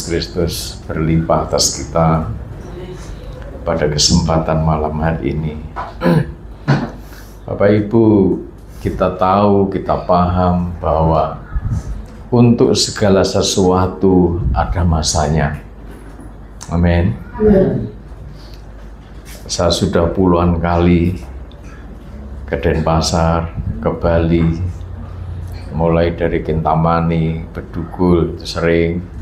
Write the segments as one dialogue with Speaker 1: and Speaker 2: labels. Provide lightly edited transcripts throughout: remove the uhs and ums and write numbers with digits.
Speaker 1: Kristus berlimpah atas kita pada kesempatan malam hari ini. Bapak Ibu, kita tahu, kita paham bahwa untuk segala sesuatu ada masanya. Amin. Saya sudah puluhan kali ke Denpasar, ke Bali, mulai dari Kintamani, Bedugul, itu sering.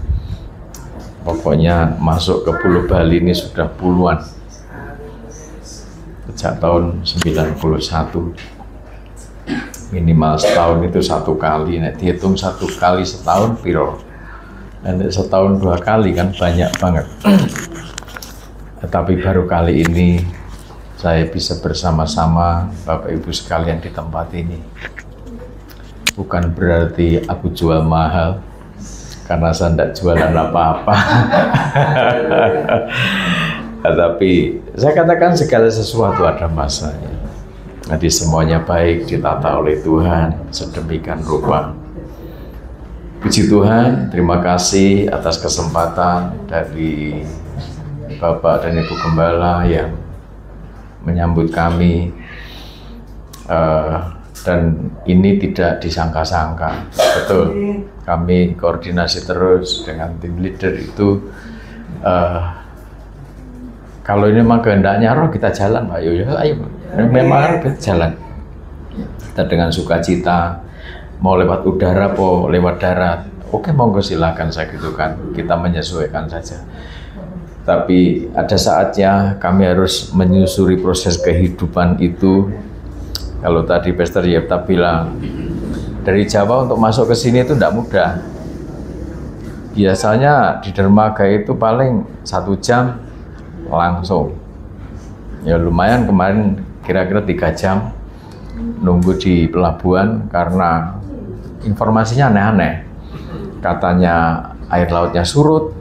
Speaker 1: Pokoknya masuk ke Pulau Bali ini sudah puluhan. Sejak tahun 91. Minimal setahun itu satu kali. Nah, dihitung satu kali setahun, piro. Dan setahun dua kali kan banyak banget. Tapi baru kali ini saya bisa bersama-sama Bapak Ibu sekalian di tempat ini. Bukan berarti aku jual mahal, karena saya tidak jualan apa-apa. Tapi saya katakan segala sesuatu ada masanya. Jadi semuanya baik ditata oleh Tuhan sedemikian rupa. Puji Tuhan, terima kasih atas kesempatan dari Bapak dan Ibu Gembala yang menyambut kami. Dan ini tidak disangka-sangka, betul. Kami koordinasi terus dengan tim leader itu. Kalau ini memang kehendaknya roh, kita jalan, Pak. Ayo, memang kita jalan. Kita dengan sukacita, mau lewat udara, mau lewat darat. Oke, monggo silakan, saya gitu kan. Kita menyesuaikan saja. Tapi ada saatnya kami harus menyusuri proses kehidupan itu. Kalau tadi Pastor Yepta bilang, dari Jawa untuk masuk ke sini itu tidak mudah. Biasanya di dermaga itu paling 1 jam langsung. Ya lumayan, kemarin kira-kira 3 jam nunggu di pelabuhan karena informasinya aneh-aneh. Katanya air lautnya surut.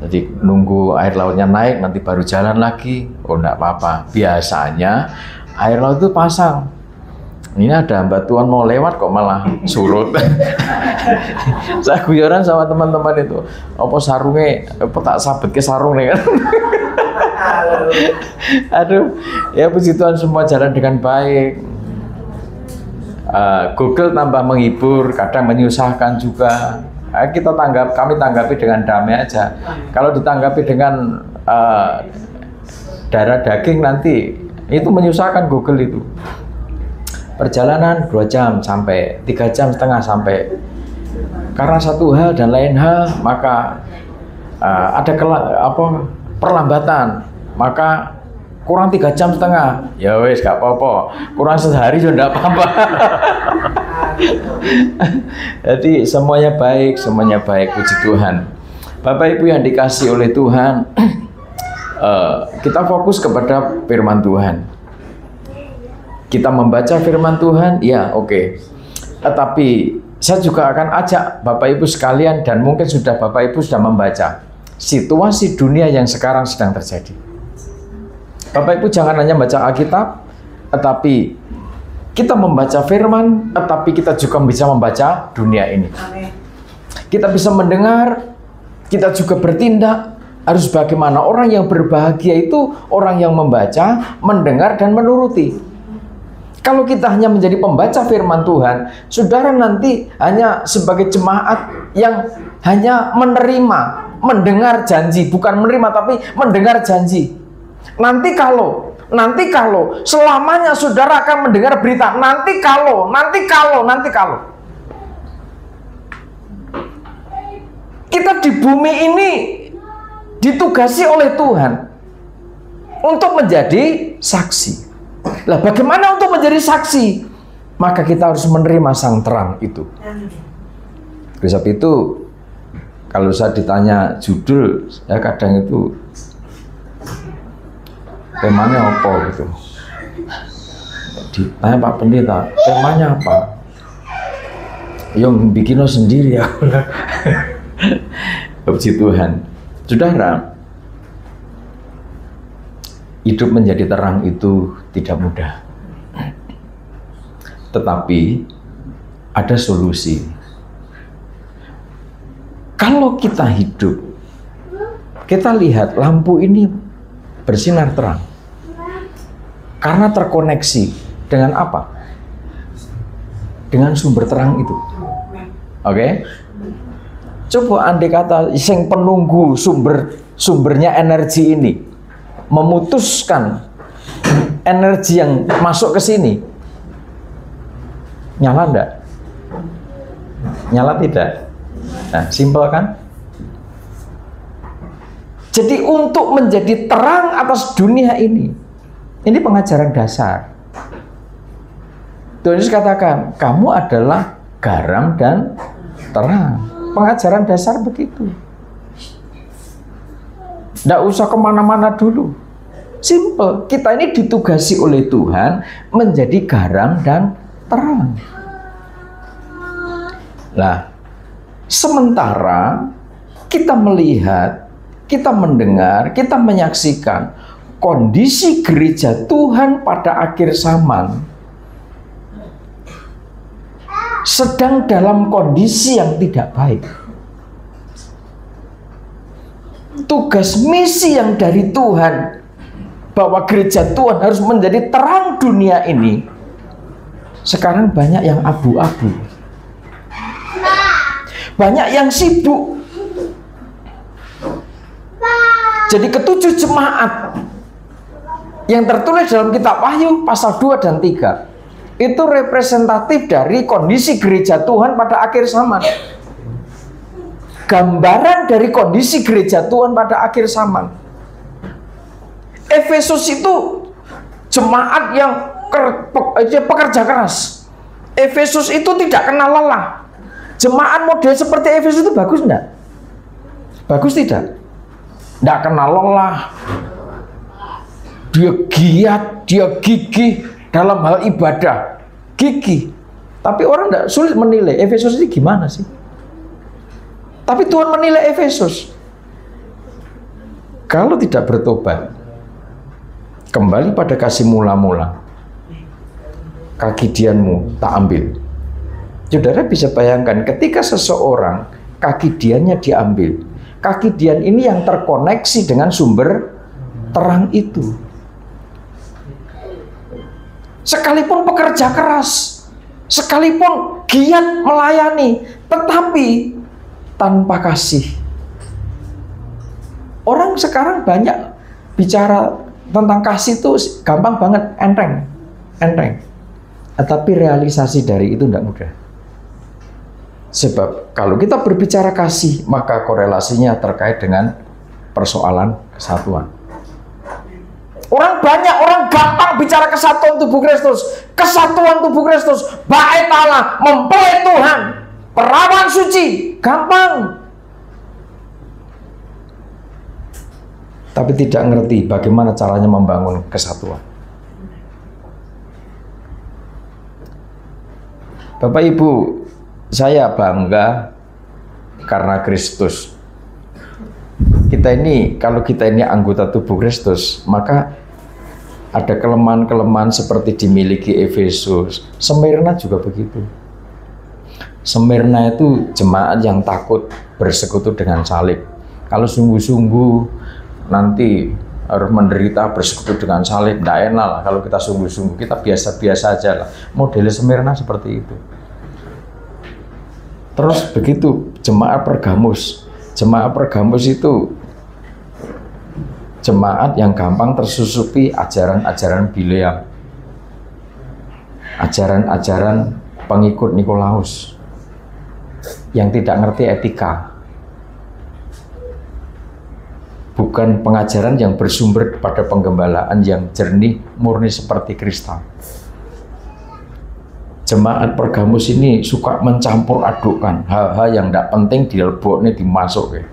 Speaker 1: Jadi nunggu air lautnya naik, nanti baru jalan lagi. Oh, enggak apa-apa. Biasanya air laut itu pasang. Ini ada batuan mau lewat kok malah surut. Saya guyoran sama teman-teman itu. Apa sarungnya, apa tak sabet ke sarung nih kan? Aduh, ya puji Tuhan semua jalan dengan baik. Google tambah menghibur, kadang menyusahkan juga. Kami tanggapi dengan damai aja. Kalau ditanggapi dengan darah daging nanti itu menyusahkan Google itu. Perjalanan 2 jam sampai 3 jam setengah sampai. Karena satu hal dan lain hal maka ada perlambatan. Maka kurang 3 jam setengah. Ya wes gak apa-apa. Kurang sehari sudah enggak apa-apa. Jadi semuanya baik, puji Tuhan. Bapak Ibu yang dikasihi oleh Tuhan, kita fokus kepada firman Tuhan. Kita membaca firman Tuhan, ya oke. Tetapi saya juga akan ajak Bapak Ibu sekalian, dan mungkin sudah Bapak Ibu sudah membaca situasi dunia yang sekarang sedang terjadi. Bapak Ibu jangan hanya baca Alkitab, tetapi kita membaca firman, tetapi kita juga bisa membaca dunia ini. Kita bisa mendengar, kita juga bertindak. Harus bagaimana? Orang yang berbahagia itu orang yang membaca, mendengar, dan menuruti. Kalau kita hanya menjadi pembaca firman Tuhan, saudara nanti hanya sebagai jemaat yang hanya menerima, mendengar janji, bukan menerima tapi mendengar janji. Nanti kalau selamanya saudara akan mendengar berita, nanti kalau. Kita di bumi ini ditugasi oleh Tuhan untuk menjadi saksi. Lah bagaimana untuk menjadi saksi? Maka kita harus menerima sang terang itu. Oleh sebab itu, kalau saya ditanya judul, ya kadang itu temanya apa gitu. Ditanya Pak Pendeta, temanya apa? Yang bikin sendiri ya. Puji Tuhan. Saudara, hidup menjadi terang itu tidak mudah. Tetapi ada solusi. Kalau kita hidup, kita lihat lampu ini bersinar terang. Karena terkoneksi dengan apa? Dengan sumber terang itu. Oke? Coba andai kata yang penunggu sumbernya energi ini memutuskan energi yang masuk ke sini, nyala enggak? Nyala tidak? Nah, simpel kan? Jadi untuk menjadi terang atas dunia ini pengajaran dasar. Tuhan Yesus katakan, kamu adalah garam dan terang. Pengajaran dasar begitu. Tidak usah kemana-mana dulu. Simple. Kita ini ditugasi oleh Tuhan menjadi garam dan terang. Nah, sementara kita melihat, kita mendengar, kita menyaksikan kondisi gereja Tuhan pada akhir zaman sedang dalam kondisi yang tidak baik. Tugas misi yang dari Tuhan bahwa gereja Tuhan harus menjadi terang dunia ini sekarang banyak yang abu-abu. Banyak yang sibuk. Jadi ketujuh jemaat yang tertulis dalam kitab Wahyu pasal 2 dan 3 itu representatif dari kondisi gereja Tuhan pada akhir zaman. Gambaran dari kondisi gereja Tuhan pada akhir zaman. Efesus itu jemaat yang pekerja keras. Efesus itu tidak kenal lelah. Jemaat model seperti Efesus itu bagus enggak? Bagus tidak? Enggak kenal lelah. Dia giat, dia gigih dalam hal ibadah. Gigih. Tapi orang enggak sulit menilai Efesus ini gimana sih? Tapi Tuhan menilai Efesus. Kalau tidak bertobat, kembali pada kasih mula-mula, kaki dianmu tak ambil. Saudara bisa bayangkan ketika seseorang kaki diannya diambil, kaki dian ini yang terkoneksi dengan sumber terang itu. Sekalipun pekerja keras, sekalipun giat melayani, tetapi tanpa kasih. Orang sekarang banyak bicara tentang kasih itu gampang banget, enteng. Tetapi realisasi dari itu tidak mudah. Sebab kalau kita berbicara kasih, maka korelasinya terkait dengan persoalan kesatuan. Orang gampang bicara kesatuan tubuh Kristus. Kesatuan tubuh Kristus, bait Allah, mempelai Tuhan, perawan suci, gampang. Tapi tidak ngerti bagaimana caranya membangun kesatuan. Bapak Ibu, saya bangga karena Kristus. Kalau kita ini anggota tubuh Kristus, maka ada kelemahan-kelemahan seperti dimiliki Efesus. Smyrna juga begitu. Smyrna itu jemaat yang takut bersekutu dengan salib. Kalau sungguh-sungguh nanti harus menderita bersekutu dengan salib, tidak enak lah. Kalau kita sungguh-sungguh, kita biasa-biasa aja lah. Model Smyrna seperti itu. Terus begitu jemaat Pergamus. Jemaat Pergamus itu jemaat yang gampang tersusupi ajaran-ajaran Bileam, ajaran-ajaran pengikut Nikolaus yang tidak ngerti etika. Bukan pengajaran yang bersumber pada penggembalaan yang jernih, murni seperti kristal. Jemaat Pergamus ini suka mencampur adukkan hal-hal yang tidak penting dileboknya dimasuk.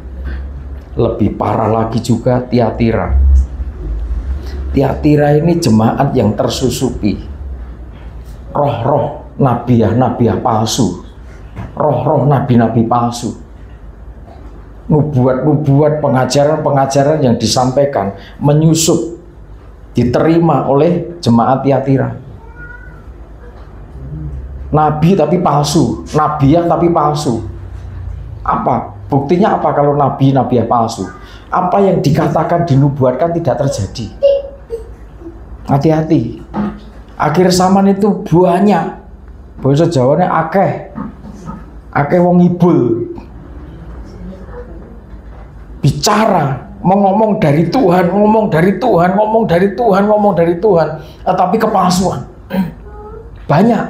Speaker 1: Lebih parah lagi juga Tiatira. Tiatira ini jemaat yang tersusupi roh-roh nabiah-nabiah palsu, roh-roh nabi-nabi palsu, nubuat-nubuat, pengajaran-pengajaran yang disampaikan menyusup, diterima oleh jemaat Tiatira. Nabi tapi palsu, nabiah tapi palsu. Apa? Buktinya apa kalau nabi-nabi yang palsu? Apa yang dikatakan, dinubuatkan tidak terjadi. Hati-hati. Akhir zaman itu banyak. Bahasa Jawanya akeh. Akeh wong ngibul. Bicara, ngomong dari Tuhan, ngomong dari Tuhan, ngomong dari Tuhan, ngomong dari Tuhan. Tapi kepalsuan. Banyak.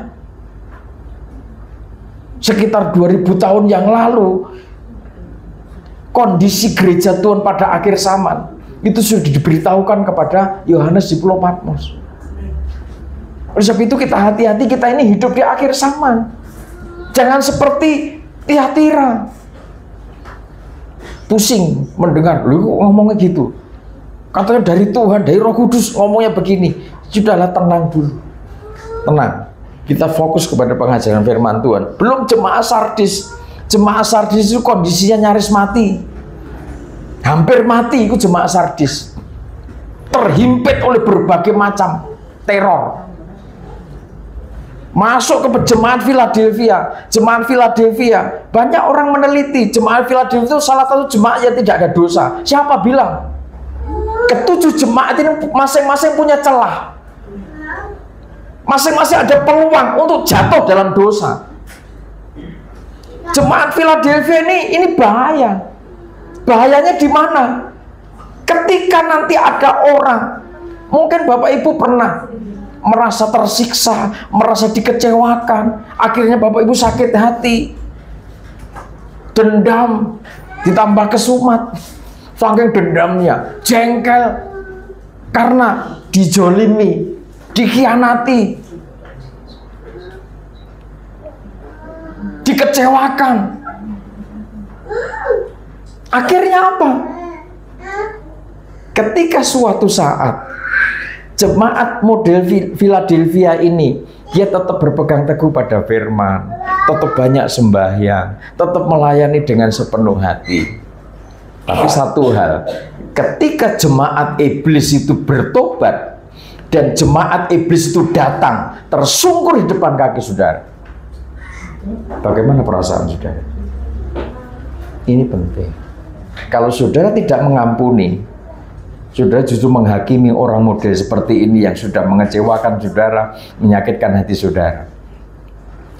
Speaker 1: Sekitar 2000 tahun yang lalu, kondisi gereja Tuhan pada akhir zaman itu sudah diberitahukan kepada Yohanes di Pulau Patmos. Oleh sebab itu kita hati-hati, kita ini hidup di akhir zaman. Jangan seperti Tiatira. Pusing mendengar, lu ngomongnya gitu. Katanya dari Tuhan, dari Roh Kudus ngomongnya begini. Sudahlah, tenang dulu. Tenang. Kita fokus kepada pengajaran firman Tuhan. Belum jemaat Sardis. Jemaat Sardis itu kondisinya nyaris mati. Hampir mati itu jemaat Sardis. Terhimpit oleh berbagai macam teror. Masuk ke jemaat Philadelphia. Jemaat Philadelphia, banyak orang meneliti jemaat Philadelphia itu salah satu jemaat yang tidak ada dosa. Siapa bilang? Ketujuh jemaat ini masing-masing punya celah. Masing-masing ada peluang untuk jatuh dalam dosa. Jemaat Philadelphia ini bahaya. Bahayanya di mana? Ketika nanti ada orang, mungkin Bapak Ibu pernah merasa tersiksa, merasa dikecewakan, akhirnya Bapak Ibu sakit hati, dendam, ditambah kesumat, saking dendamnya, jengkel karena dijolimi, dikhianati, dikecewakan. Akhirnya apa? Ketika suatu saat jemaat model Philadelphia ini, dia tetap berpegang teguh pada firman, tetap banyak sembahyang, tetap melayani dengan sepenuh hati. Tapi satu hal, ketika jemaat iblis itu bertobat dan jemaat iblis itu datang tersungkur di depan kaki saudara, bagaimana perasaan saudara? Ini penting. Kalau saudara tidak mengampuni, saudara justru menghakimi orang model seperti ini yang sudah mengecewakan saudara, menyakitkan hati saudara.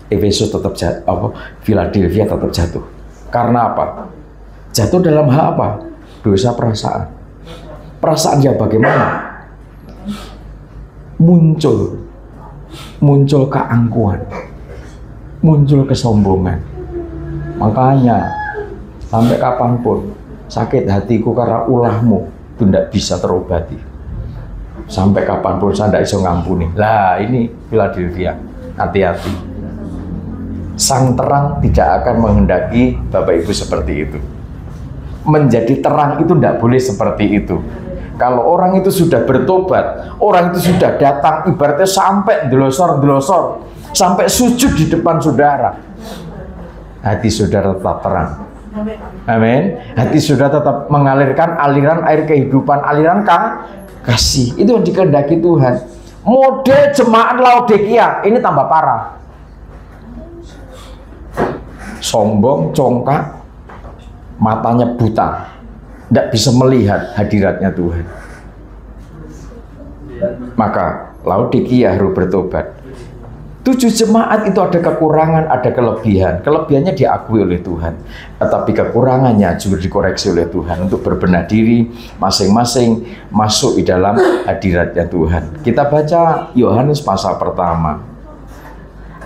Speaker 1: Efesus tetap jatuh, Philadelphia tetap jatuh. Karena apa? Jatuh dalam hal apa? Dosa perasaan. Perasaan yang bagaimana? Muncul keangkuhan, muncul kesombongan. Makanya sampai kapanpun sakit hatiku karena ulahmu itu tidak bisa terobati. Sampai kapanpun saya tidak bisa ngampuni. Lah ini Philadelphia, hati-hati. Sang terang tidak akan menghendaki Bapak Ibu seperti itu. Menjadi terang itu tidak boleh seperti itu. Kalau orang itu sudah bertobat, orang itu sudah datang, ibaratnya sampai delosor-delosor, sampai sujud di depan saudara, hati saudara tetap terang. Amin. Hati sudah tetap mengalirkan aliran air kehidupan, aliran kasih. Itu yang dikehendaki Tuhan. Model jemaat Laodikia ini tambah parah. Sombong, congkak, matanya buta, tidak bisa melihat hadiratnya Tuhan. Maka Laodikia harus bertobat. 7 jemaat itu ada kekurangan, ada kelebihan. Kelebihannya diakui oleh Tuhan, tetapi kekurangannya juga dikoreksi oleh Tuhan untuk berbenah diri, masing-masing masuk di dalam hadiratnya Tuhan. Kita baca Yohanes pasal pertama.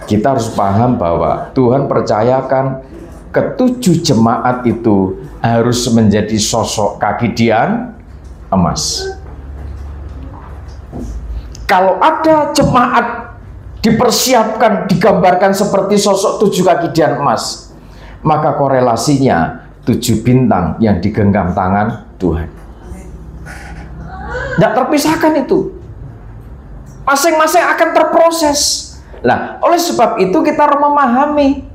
Speaker 1: Kita harus paham bahwa Tuhan percayakan ke-7 jemaat itu harus menjadi sosok kaki dian emas. Kalau ada jemaat dipersiapkan, digambarkan seperti sosok 7 kaki dian emas, maka korelasinya 7 bintang yang digenggam tangan Tuhan. Tidak terpisahkan itu. Masing-masing akan terproses. Nah, oleh sebab itu kita harus memahami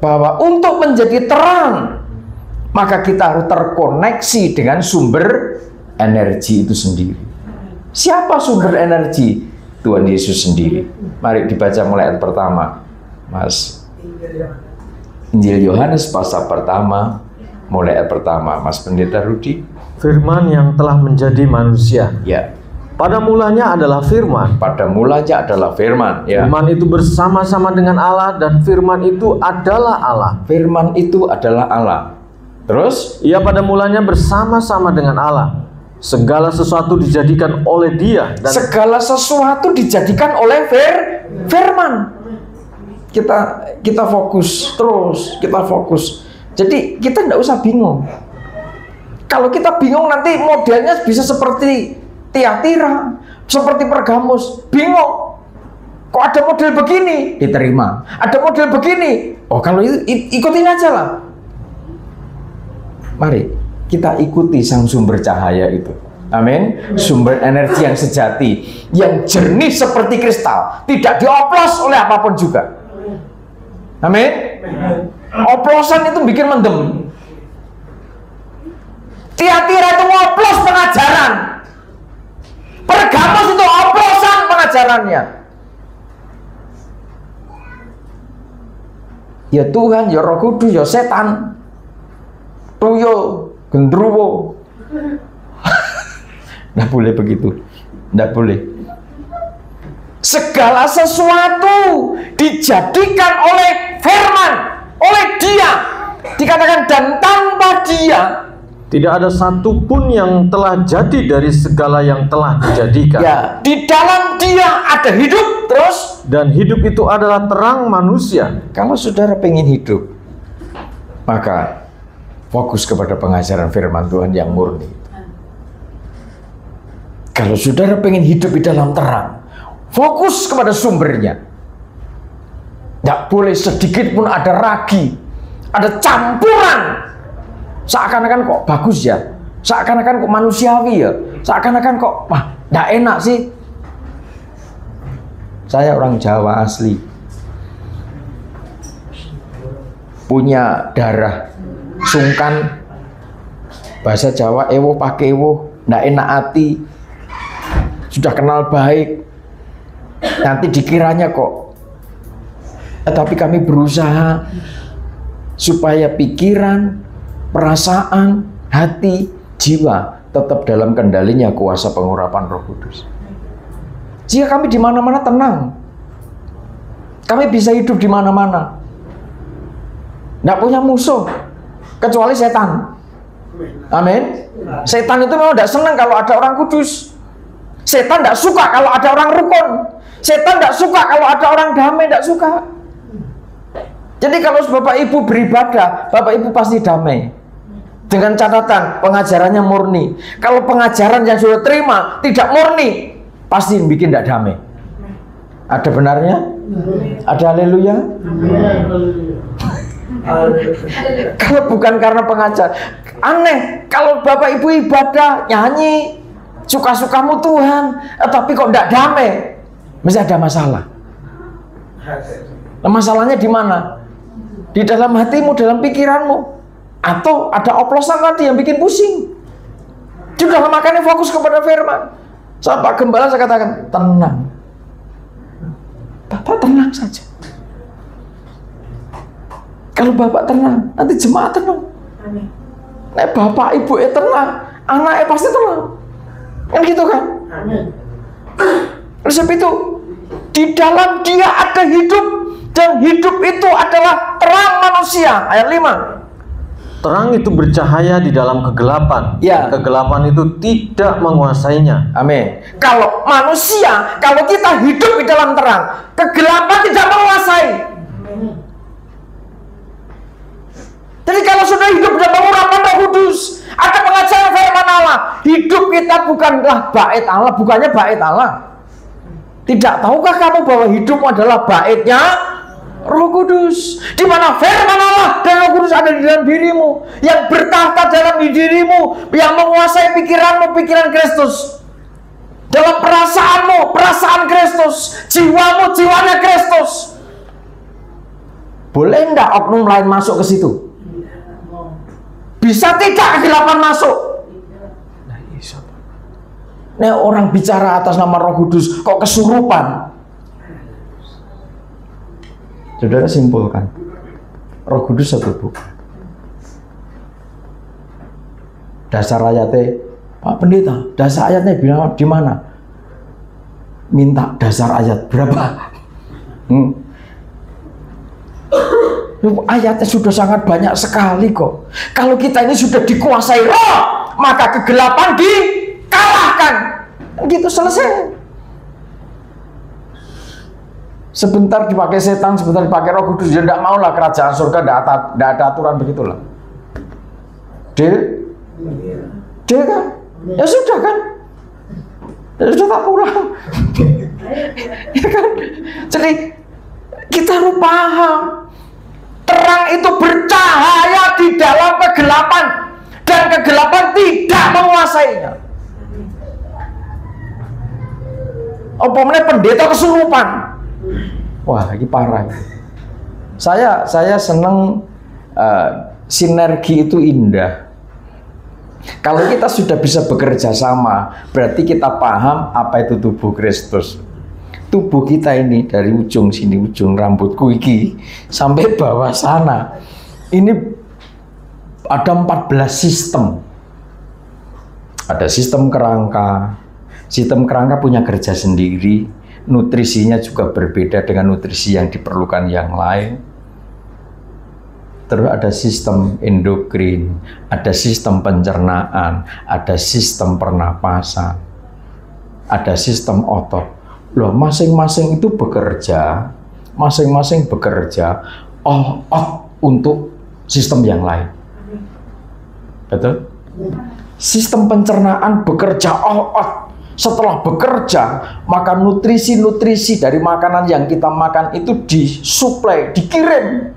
Speaker 1: bahwa untuk menjadi terang, maka kita harus terkoneksi dengan sumber energi itu sendiri. Siapa sumber energi? Tuhan Yesus sendiri. Mari dibaca mulai ayat pertama, Mas. Injil Yohanes pasal pertama, mulai ayat pertama. Mas Pendeta Rudi.
Speaker 2: Firman yang telah menjadi manusia.
Speaker 1: Ya.
Speaker 2: Pada mulanya adalah firman.
Speaker 1: Pada mulanya adalah firman. Ya.
Speaker 2: Firman itu bersama-sama dengan Allah dan firman itu adalah Allah.
Speaker 1: Firman itu adalah Allah. Terus?
Speaker 2: Ia pada mulanya bersama-sama dengan Allah. Segala sesuatu dijadikan oleh Dia. Dan
Speaker 1: segala sesuatu dijadikan oleh firman. Kita fokus terus, kita fokus. Jadi kita tidak usah bingung. Kalau kita bingung nanti modelnya bisa seperti Tiatira, seperti Pergamus. Bingung. Kok ada model begini? Diterima. Ada model begini. Oh, kalau itu ikutin aja lah. Mari kita ikuti sang sumber cahaya itu. Amin. Sumber energi yang sejati, yang jernih seperti kristal, tidak dioplos oleh apapun juga. Amin. Oplosan itu bikin mendem. Tiatira itu ngoplos pengajaran. Pergamus itu oplosan pengajarannya. Ya Tuhan, ya Roh Kudus, ya setan, toyo, gendruwo. Nggak boleh begitu, nggak boleh. Segala sesuatu dijadikan oleh firman, oleh Dia. Dikatakan dan tanpa Dia
Speaker 2: tidak ada satupun yang telah jadi dari segala yang telah dijadikan.
Speaker 1: Ya, di dalam Dia ada hidup terus.
Speaker 2: Dan hidup itu adalah terang manusia.
Speaker 1: Kalau saudara pengen hidup, maka fokus kepada pengajaran firman Tuhan yang murni. Kalau saudara pengen hidup di dalam terang, fokus kepada sumbernya. Tidak boleh sedikit pun ada ragi, ada campuran. Seakan-akan kok bagus ya, seakan-akan kok manusiawi ya, seakan-akan kok wah tidak enak sih. Saya orang Jawa asli, punya darah sungkan, bahasa Jawa ewo pakai ewo, tidak enak hati. Sudah kenal baik, nanti dikiranya kok. Tapi kami berusaha supaya pikiran, perasaan, hati, jiwa tetap dalam kendalinya kuasa pengurapan Roh Kudus. Jika kami di mana-mana tenang, kami bisa hidup di mana-mana. Tidak punya musuh kecuali setan. Amin. Setan itu memang tidak senang kalau ada orang kudus. Setan tidak suka kalau ada orang rukun. Setan tidak suka kalau ada orang damai, tidak suka. Jadi kalau Bapak Ibu beribadah, Bapak Ibu pasti damai. Dengan catatan pengajarannya murni. Kalau pengajaran yang sudah terima tidak murni, pasti bikin tidak damai. Ada benarnya? Ada haleluya? Kalau bukan karena pengajar, aneh. Kalau Bapak Ibu ibadah, nyanyi, suka-sukamu Tuhan, tapi kok tidak damai, mesti ada masalah. Nah, masalahnya di mana? Di dalam hatimu, dalam pikiranmu, atau ada oplosan tadi yang bikin pusing. Sudah, makanya fokus kepada firman. Saat Pak Gembala saya katakan tenang, Bapak tenang saja. Kalau Bapak tenang, nanti jemaat tenang. Nek Bapak Ibu tenang, anaknya pasti tenang. Kan gitu kan? Oleh sebab itu, di dalam Dia ada hidup, dan hidup itu adalah terang manusia. Ayat 5.
Speaker 2: Terang itu bercahaya di dalam kegelapan.
Speaker 1: Ya.
Speaker 2: Kegelapan itu tidak menguasainya.
Speaker 1: Amin. Kalau manusia, kalau kita hidup di dalam terang, kegelapan tidak menguasai. Jadi kalau sudah hidup dalam pengurapan Roh Kudus, ada pengajaran firman Allah, hidup kita bukanlah bait Allah, bukannya bait Allah. Tidak tahukah kamu bahwa hidupmu adalah baitnya Roh Kudus, di mana firman Allah dan Roh Kudus ada di dalam dirimu, yang bertahta dalam dirimu, yang menguasai pikiranmu, pikiran Kristus. Dalam perasaanmu, perasaan Kristus. Jiwamu, jiwanya Kristus. Boleh enggak oknum lain masuk ke situ? Bisa tidak kegelapan masuk? Nah, orang bicara atas nama Roh Kudus kok kesurupan? Saudara simpulkan, Roh Kudus satu tubuh. Dasar ayatnya, Pak Pendeta, dasar ayatnya bilang di mana? Minta dasar ayat berapa? Ayatnya sudah sangat banyak sekali kok. Kalau kita ini sudah dikuasai roh, maka kegelapan dikalahkan. Gitu selesai. Sebentar dipakai setan, sebentar dipakai Roh Kudus, dia tidak mau lah kerajaan surga, tidak ada aturan begitulah. Deal kan? Ya sudah kan? Ya sudah tak pulang. Ya kan? Jadi kita harus paham, terang itu bercahaya di dalam kegelapan, dan kegelapan tidak menguasainya. Umpamanya pendeta kesurupan, wah ini parah. Saya seneng sinergi itu indah. Kalau kita sudah bisa bekerja sama, berarti kita paham apa itu tubuh Kristus. Tubuh kita ini dari ujung sini, ujung rambutku iki sampai bawah sana, ini ada 14 sistem. Ada sistem kerangka. Sistem kerangka punya kerja sendiri, nutrisinya juga berbeda dengan nutrisi yang diperlukan yang lain. Terus ada sistem endokrin, ada sistem pencernaan, ada sistem pernapasan, ada sistem otot. Loh, masing-masing itu bekerja, masing-masing bekerja untuk sistem yang lain. Betul? Sistem pencernaan bekerja setelah bekerja, maka nutrisi-nutrisi dari makanan yang kita makan itu disuplai, dikirim.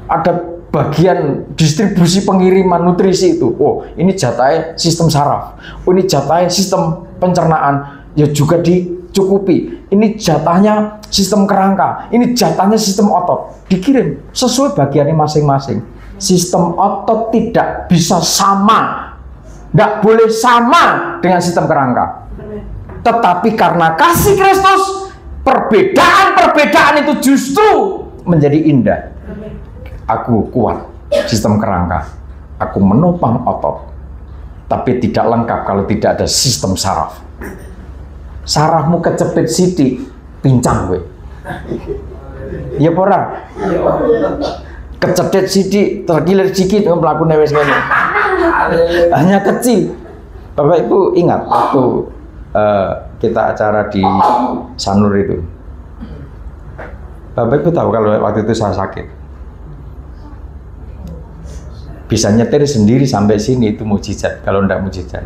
Speaker 1: Ada bagian distribusi pengiriman nutrisi itu. Oh, ini jatahnya sistem saraf. Oh, ini jatahnya sistem pencernaan. Ya juga dicukupi. Ini jatahnya sistem kerangka. Ini jatahnya sistem otot. Dikirim sesuai bagiannya masing-masing. Sistem otot tidak bisa sama. Tidak boleh sama dengan sistem kerangka. Tetapi karena kasih Kristus, perbedaan-perbedaan itu justru menjadi indah. Aku kuat sistem kerangka, aku menopang otot, tapi tidak lengkap kalau tidak ada sistem saraf. Sarafmu kecepit sidik, pincang we. Ya pora. Kecedet sidik, tergilir sedikit dengan pelaku newes ngene. Hanya kecil. Bapak Ibu ingat waktu kita acara di Sanur itu. Bapak Ibu tahu kalau waktu itu saya sakit. Bisa nyetir sendiri sampai sini itu mujizat. Kalau enggak mujizat,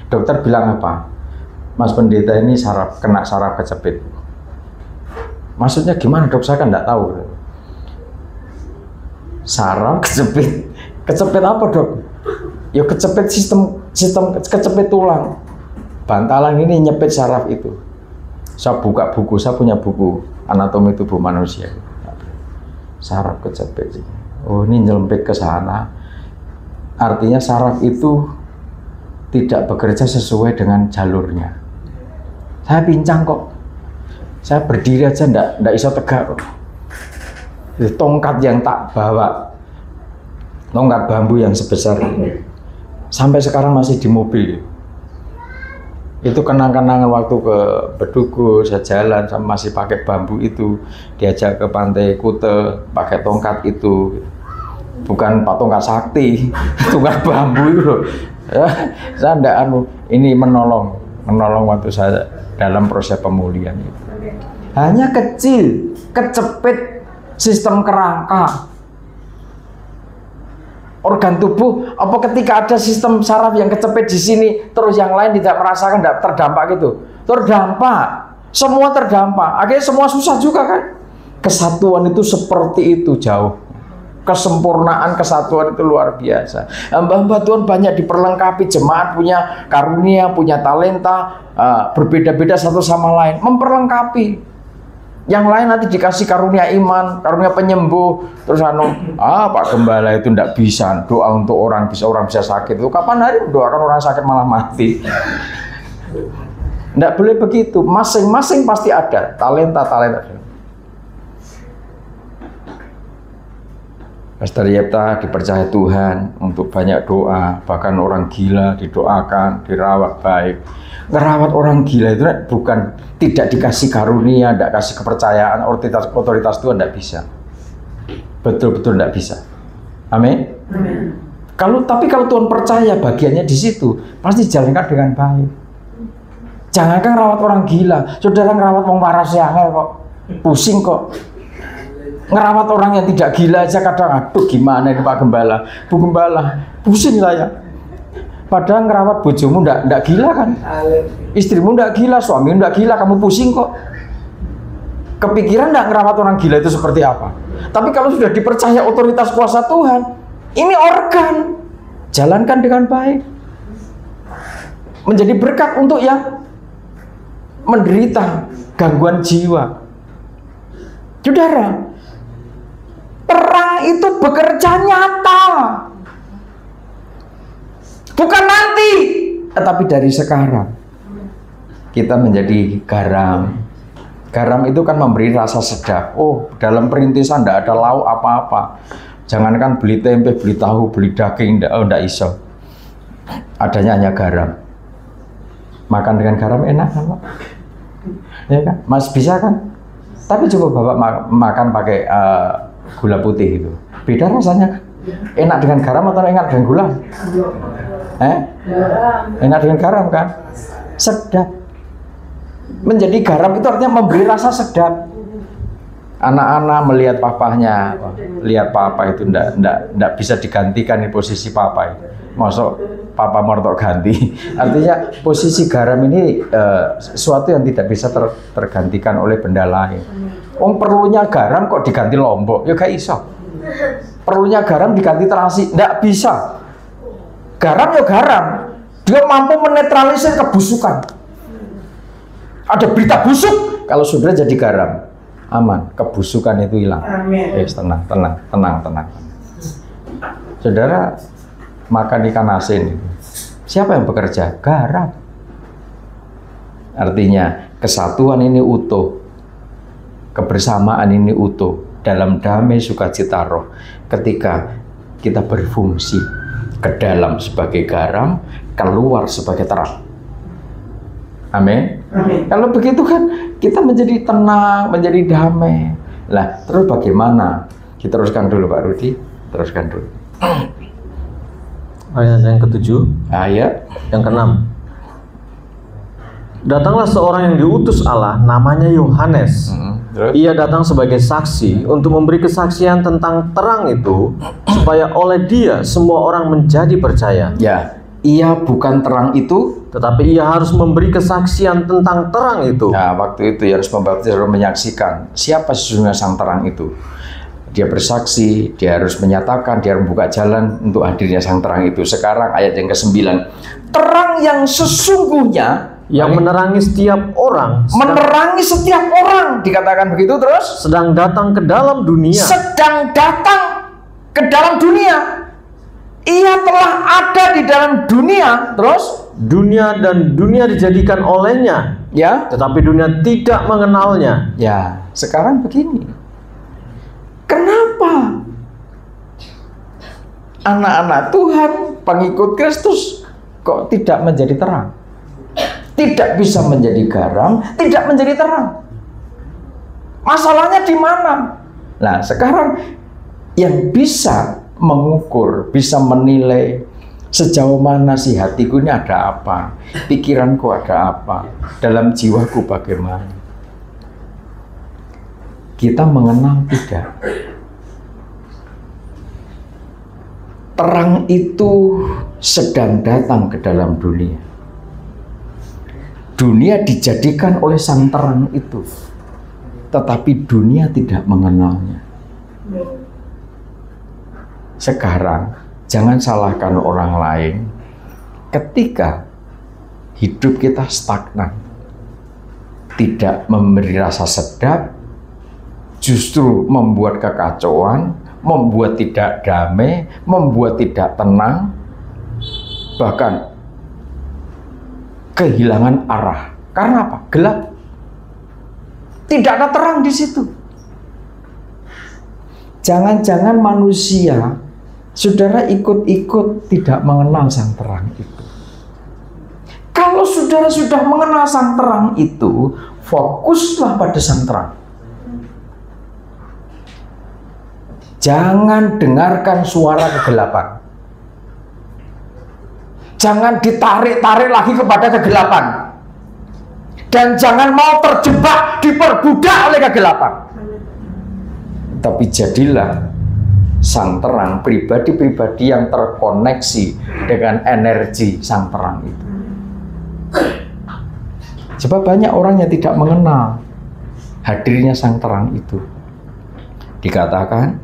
Speaker 1: dokter bilang apa? Mas Pendeta ini kena saraf kecepit. Maksudnya gimana dok? Saya kan enggak tahu. Saraf kecepit. Kecepit apa dok? Ya kecepit sistem kecepit tulang. Bantalan ini nyepit saraf itu. Saya buka buku, saya punya buku anatomi tubuh manusia. Saraf kecepit. Oh ini nyelempit ke sana. Artinya saraf itu tidak bekerja sesuai dengan jalurnya. Saya pincang kok. Saya berdiri aja ndak iso tegak kok. Tongkat yang tak bawa, tongkat bambu yang sebesar ini, sampai sekarang masih di mobil. Itu kenang-kenangan waktu ke Bedugo, saya jalan sama masih pakai bambu itu, diajak ke pantai Kute, pakai tongkat itu. Bukan tongkat sakti, tongkat bambu itu loh. Saya enggak ini menolong waktu saya dalam proses pemulihan itu. Hanya kecil, kecepit sistem kerangka. Organ tubuh, apa ketika ada sistem saraf yang kecepit di sini, terus yang lain tidak merasakan, tidak terdampak gitu? Terdampak, semua terdampak. Akhirnya semua susah juga kan? Kesatuan itu seperti itu jauh. Kesempurnaan kesatuan itu luar biasa. Hamba-hamba Tuhan banyak diperlengkapi, jemaat punya karunia, punya talenta, berbeda-beda satu sama lain, memperlengkapi. Yang lain nanti dikasih karunia iman, karunia penyembuh, terus Pak Gembala itu tidak bisa doa untuk orang bisa sakit. Itu kapan hari mendoakan orang sakit malah mati? Tidak boleh begitu. Masing-masing pasti ada talenta. Pastor Yepta dipercaya Tuhan untuk banyak doa, bahkan orang gila didoakan, dirawat baik. Ngerawat orang gila itu bukan tidak dikasih karunia, tidak kasih kepercayaan, otoritas Tuhan, tidak bisa. Betul-betul tidak bisa. Amin. Tapi kalau Tuhan percaya bagiannya di situ, pasti jalankan dengan baik. Jangankan rawat orang gila, saudara ngerawat orang waras ya kok, pusing kok. Ngerawat orang yang tidak gila aja kadang, aduh gimana ini Pak Gembala, Bu Gembala, pusing saya. Padahal ngerawat bojomu ndak gila kan, istrimu ndak gila, suamimu ndak gila, kamu pusing kok. Kepikiran ndak ngerawat orang gila itu seperti apa? Tapi kalau sudah dipercaya otoritas kuasa Tuhan, ini organ, jalankan dengan baik. Menjadi berkat untuk yang menderita gangguan jiwa. Saudara, perang itu bekerja nyata, bukan nanti, tetapi dari sekarang. Kita menjadi garam. Garam itu kan memberi rasa sedap. Oh, dalam perintisan tidak ada lauk apa-apa. Jangankan beli tempe, beli tahu, beli daging, tidak iso. Adanya hanya garam. Makan dengan garam enak kan, Pak? Ya kan? Mas bisa kan? Tapi coba Bapak makan pakai gula putih itu, beda rasanya. Enak dengan garam atau enak dengan gula? Enak dengan garam kan? Sedap. Menjadi garam itu artinya memberi rasa sedap. Anak-anak melihat papahnya, lihat papa itu ndak bisa digantikan di posisi papa itu. Masuk papa mortok ganti. Artinya posisi garam ini sesuatu yang tidak bisa tergantikan oleh benda lain. Perlunya garam kok diganti lombok, ya gak iso. Perlunya garam diganti terasi, ndak bisa. Garam ya garam, dia mampu menetralisir kebusukan. Ada berita busuk, kalau sudah jadi garam, aman, kebusukan itu hilang. Tenang. Saudara, makan ikan asin, siapa yang bekerja? Garam. Artinya kesatuan ini utuh, kebersamaan ini utuh, dalam damai sukacita roh. Ketika kita berfungsi ke dalam sebagai garam, keluar sebagai terang. Amin. Kalau begitu kan kita menjadi tenang, menjadi damai. Lah, terus bagaimana? Kita teruskan dulu Pak Rudi, teruskan dulu.
Speaker 2: Ayat yang ke-7.
Speaker 1: Ayat
Speaker 2: yang ke-6. Datanglah seorang yang diutus Allah, namanya Yohanes. Ia datang sebagai saksi untuk memberi kesaksian tentang terang itu, supaya oleh dia semua orang menjadi percaya.
Speaker 1: Ya, ia bukan terang itu,
Speaker 2: tetapi ia harus memberi kesaksian tentang terang itu.
Speaker 1: Nah, waktu itu ia harus membaptis, harus menyaksikan siapa sesungguhnya sang terang itu. Dia bersaksi, dia harus menyatakan, dia harus membuka jalan untuk hadirnya sang terang itu. Sekarang ayat yang ke-9. Terang yang sesungguhnya
Speaker 2: yang menerangi setiap orang.
Speaker 1: Menerangi setiap orang, dikatakan begitu terus.
Speaker 2: Sedang datang ke dalam dunia.
Speaker 1: Sedang datang ke dalam dunia. Ia telah ada di dalam dunia, terus
Speaker 2: dunia dan dunia dijadikan olehnya,
Speaker 1: ya,
Speaker 2: tetapi dunia tidak mengenalnya.
Speaker 1: Ya, sekarang begini. Kenapa anak-anak Tuhan, pengikut Kristus kok tidak menjadi terang? Tidak bisa menjadi garam, tidak menjadi terang. Masalahnya di mana? Nah, sekarang yang bisa mengukur, bisa menilai sejauh mana sih hatiku ini ada apa, pikiranku ada apa, dalam jiwaku bagaimana. Kita mengenal tidak. Terang itu sedang datang ke dalam dunia. Dunia dijadikan oleh sang terang itu, tetapi dunia tidak mengenalnya. Sekarang, jangan salahkan orang lain ketika hidup kita stagnan, tidak memberi rasa sedap, justru membuat kekacauan, membuat tidak damai, membuat tidak tenang, bahkan kehilangan arah. Karena apa? Gelap. Tidak ada terang di situ. Jangan-jangan manusia, saudara ikut-ikut tidak mengenal sang terang itu. Kalau saudara sudah mengenal sang terang itu, fokuslah pada sang terang. Jangan dengarkan suara kegelapan. Jangan ditarik-tarik lagi kepada kegelapan. Dan jangan mau terjebak, diperbudak oleh kegelapan. Tapi jadilah sang terang, pribadi-pribadi yang terkoneksi dengan energi sang terang itu. Sebab banyak orang yang tidak mengenal hadirnya sang terang itu. Dikatakan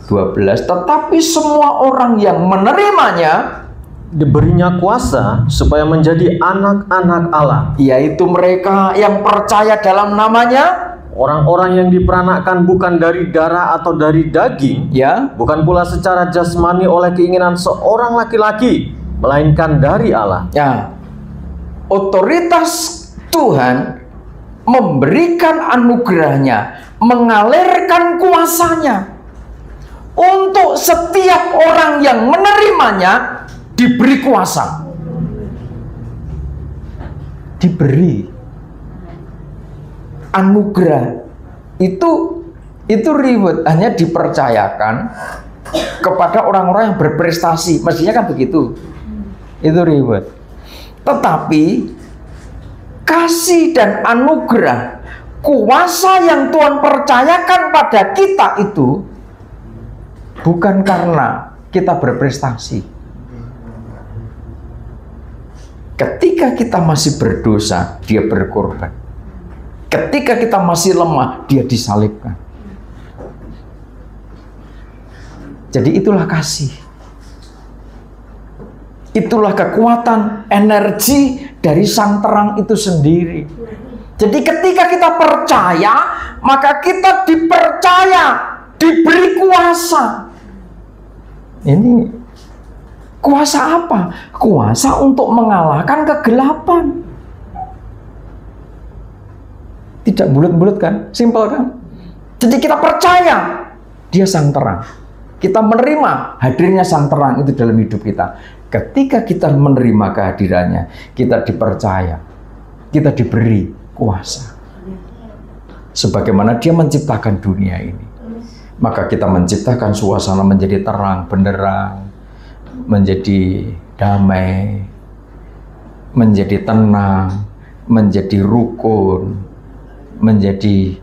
Speaker 1: 12, tetapi semua orang yang menerimanya
Speaker 2: diberinya kuasa supaya menjadi anak-anak Allah,
Speaker 1: yaitu mereka yang percaya dalam namanya,
Speaker 2: orang-orang yang diperanakkan bukan dari darah atau dari daging,
Speaker 1: ya,
Speaker 2: bukan pula secara jasmani oleh keinginan seorang laki-laki, melainkan dari Allah.
Speaker 1: ya. Otoritas Tuhan memberikan anugerahnya, mengalirkan kuasanya untuk setiap orang yang menerimanya, diberi kuasa. Diberi anugerah itu reward, hanya dipercayakan kepada orang-orang yang berprestasi. Mestinya kan begitu. Itu reward. Tetapi kasih dan anugerah, kuasa yang Tuhan percayakan pada kita itu bukan karena kita berprestasi. Ketika kita masih berdosa, dia berkorban. Ketika kita masih lemah, dia disalibkan. Jadi itulah kasih. Itulah kekuatan energi dari sang terang itu sendiri. Jadi ketika kita percaya, maka kita dipercaya, diberi kuasa. Ini kuasa apa? Kuasa untuk mengalahkan kegelapan. Tidak bulat-bulat kan? Simpel kan? Jadi kita percaya dia sang terang. Kita menerima hadirnya sang terang itu dalam hidup kita. Ketika kita menerima kehadirannya, kita dipercaya, kita diberi kuasa. Sebagaimana dia menciptakan dunia ini, maka kita menciptakan suasana menjadi terang, benderang, menjadi damai, menjadi tenang, menjadi rukun, menjadi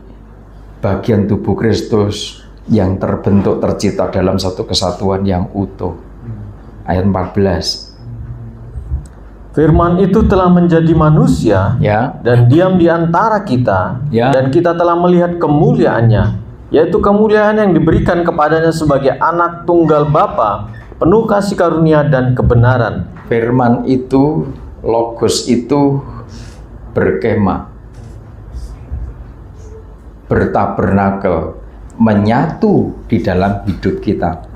Speaker 1: bagian tubuh Kristus yang terbentuk, tercipta dalam satu kesatuan yang utuh. Ayat 14.
Speaker 2: Firman itu telah menjadi manusia,
Speaker 1: Ya.
Speaker 2: dan diam di antara kita,
Speaker 1: Ya.
Speaker 2: dan kita telah melihat kemuliaannya, yaitu kemuliaan yang diberikan kepadanya sebagai anak tunggal Bapa, penuh kasih karunia dan kebenaran.
Speaker 1: Firman itu, logos itu berkemah, bertabernakel, menyatu di dalam hidup kita.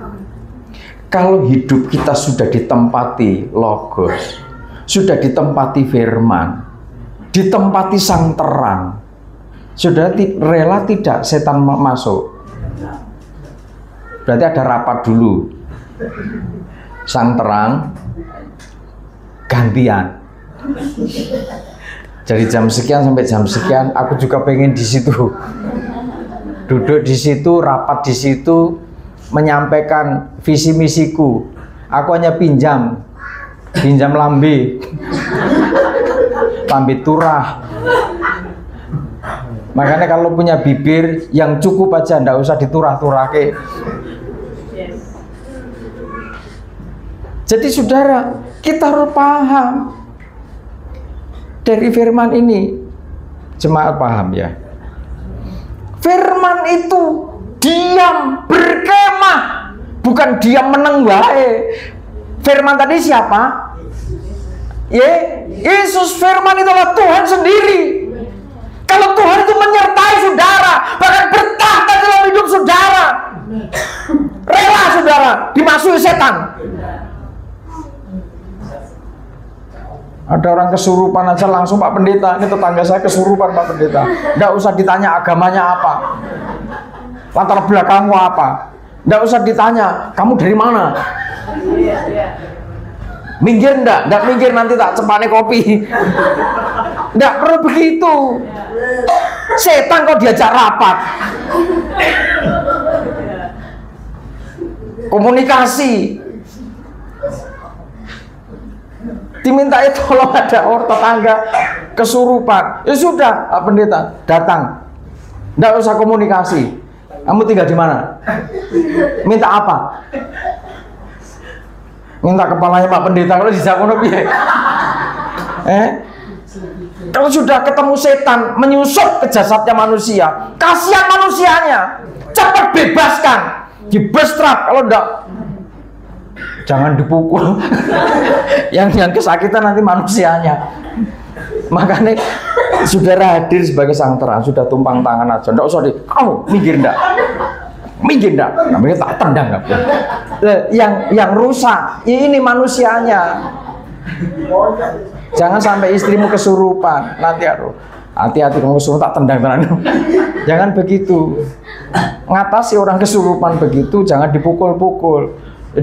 Speaker 1: Kalau hidup kita sudah ditempati logos, sudah ditempati firman, ditempati sang terang, sudah rela tidak setan masuk? Berarti ada rapat dulu. Sang terang gantian. Dari jam sekian sampai jam sekian, aku juga pengen di situ. Duduk di situ, rapat di situ, menyampaikan visi misiku. Aku hanya pinjam lambe, lambe turah. Makanya kalau punya bibir yang cukup aja, ndak usah diturah-turahke. Jadi saudara, kita harus paham dari firman ini. Jemaat paham ya? Firman itu diam, berkemah, bukan diam meneng wae. Firman tadi siapa? Yesus. Firman itulah Tuhan sendiri. Kalau Tuhan itu menyertai saudara, bahkan bertahta dalam hidup saudara, rela saudara dimasuki setan. Ada orang kesurupan aja langsung, Pak Pendeta, ini tetangga saya kesurupan Pak Pendeta. Nggak usah ditanya agamanya apa. latar belakangmu apa. Nggak usah ditanya, kamu dari mana? Minggir nggak minggir, nanti tak cepane kopi. Nggak perlu begitu. Setan kok diajak rapat. Komunikasi. Dimintai tolong, ada orang tetangga kesurupan. Ya sudah, Pak Pendeta datang. Nggak usah komunikasi. Kamu tinggal di mana? Minta apa? Minta kepalanya Pak Pendeta. Kalau dijawab piye? Kalau sudah ketemu setan menyusup ke jasadnya manusia, kasihan manusianya, cepat bebaskan, dibestrap. Kalau enggak, jangan dipukul. yang kesakitan nanti manusianya. Makanya saudara hadir sebagai sang terang, sudah tumpang tangan aja, enggak usah kamu minggir enggak, namanya tak tendang enggak. Yang rusak ini manusianya. Jangan sampai istrimu kesurupan, nanti hati-hati kamu kesurupan tak tendang tenan. Jangan begitu. Ngatasi orang kesurupan begitu, jangan dipukul-pukul.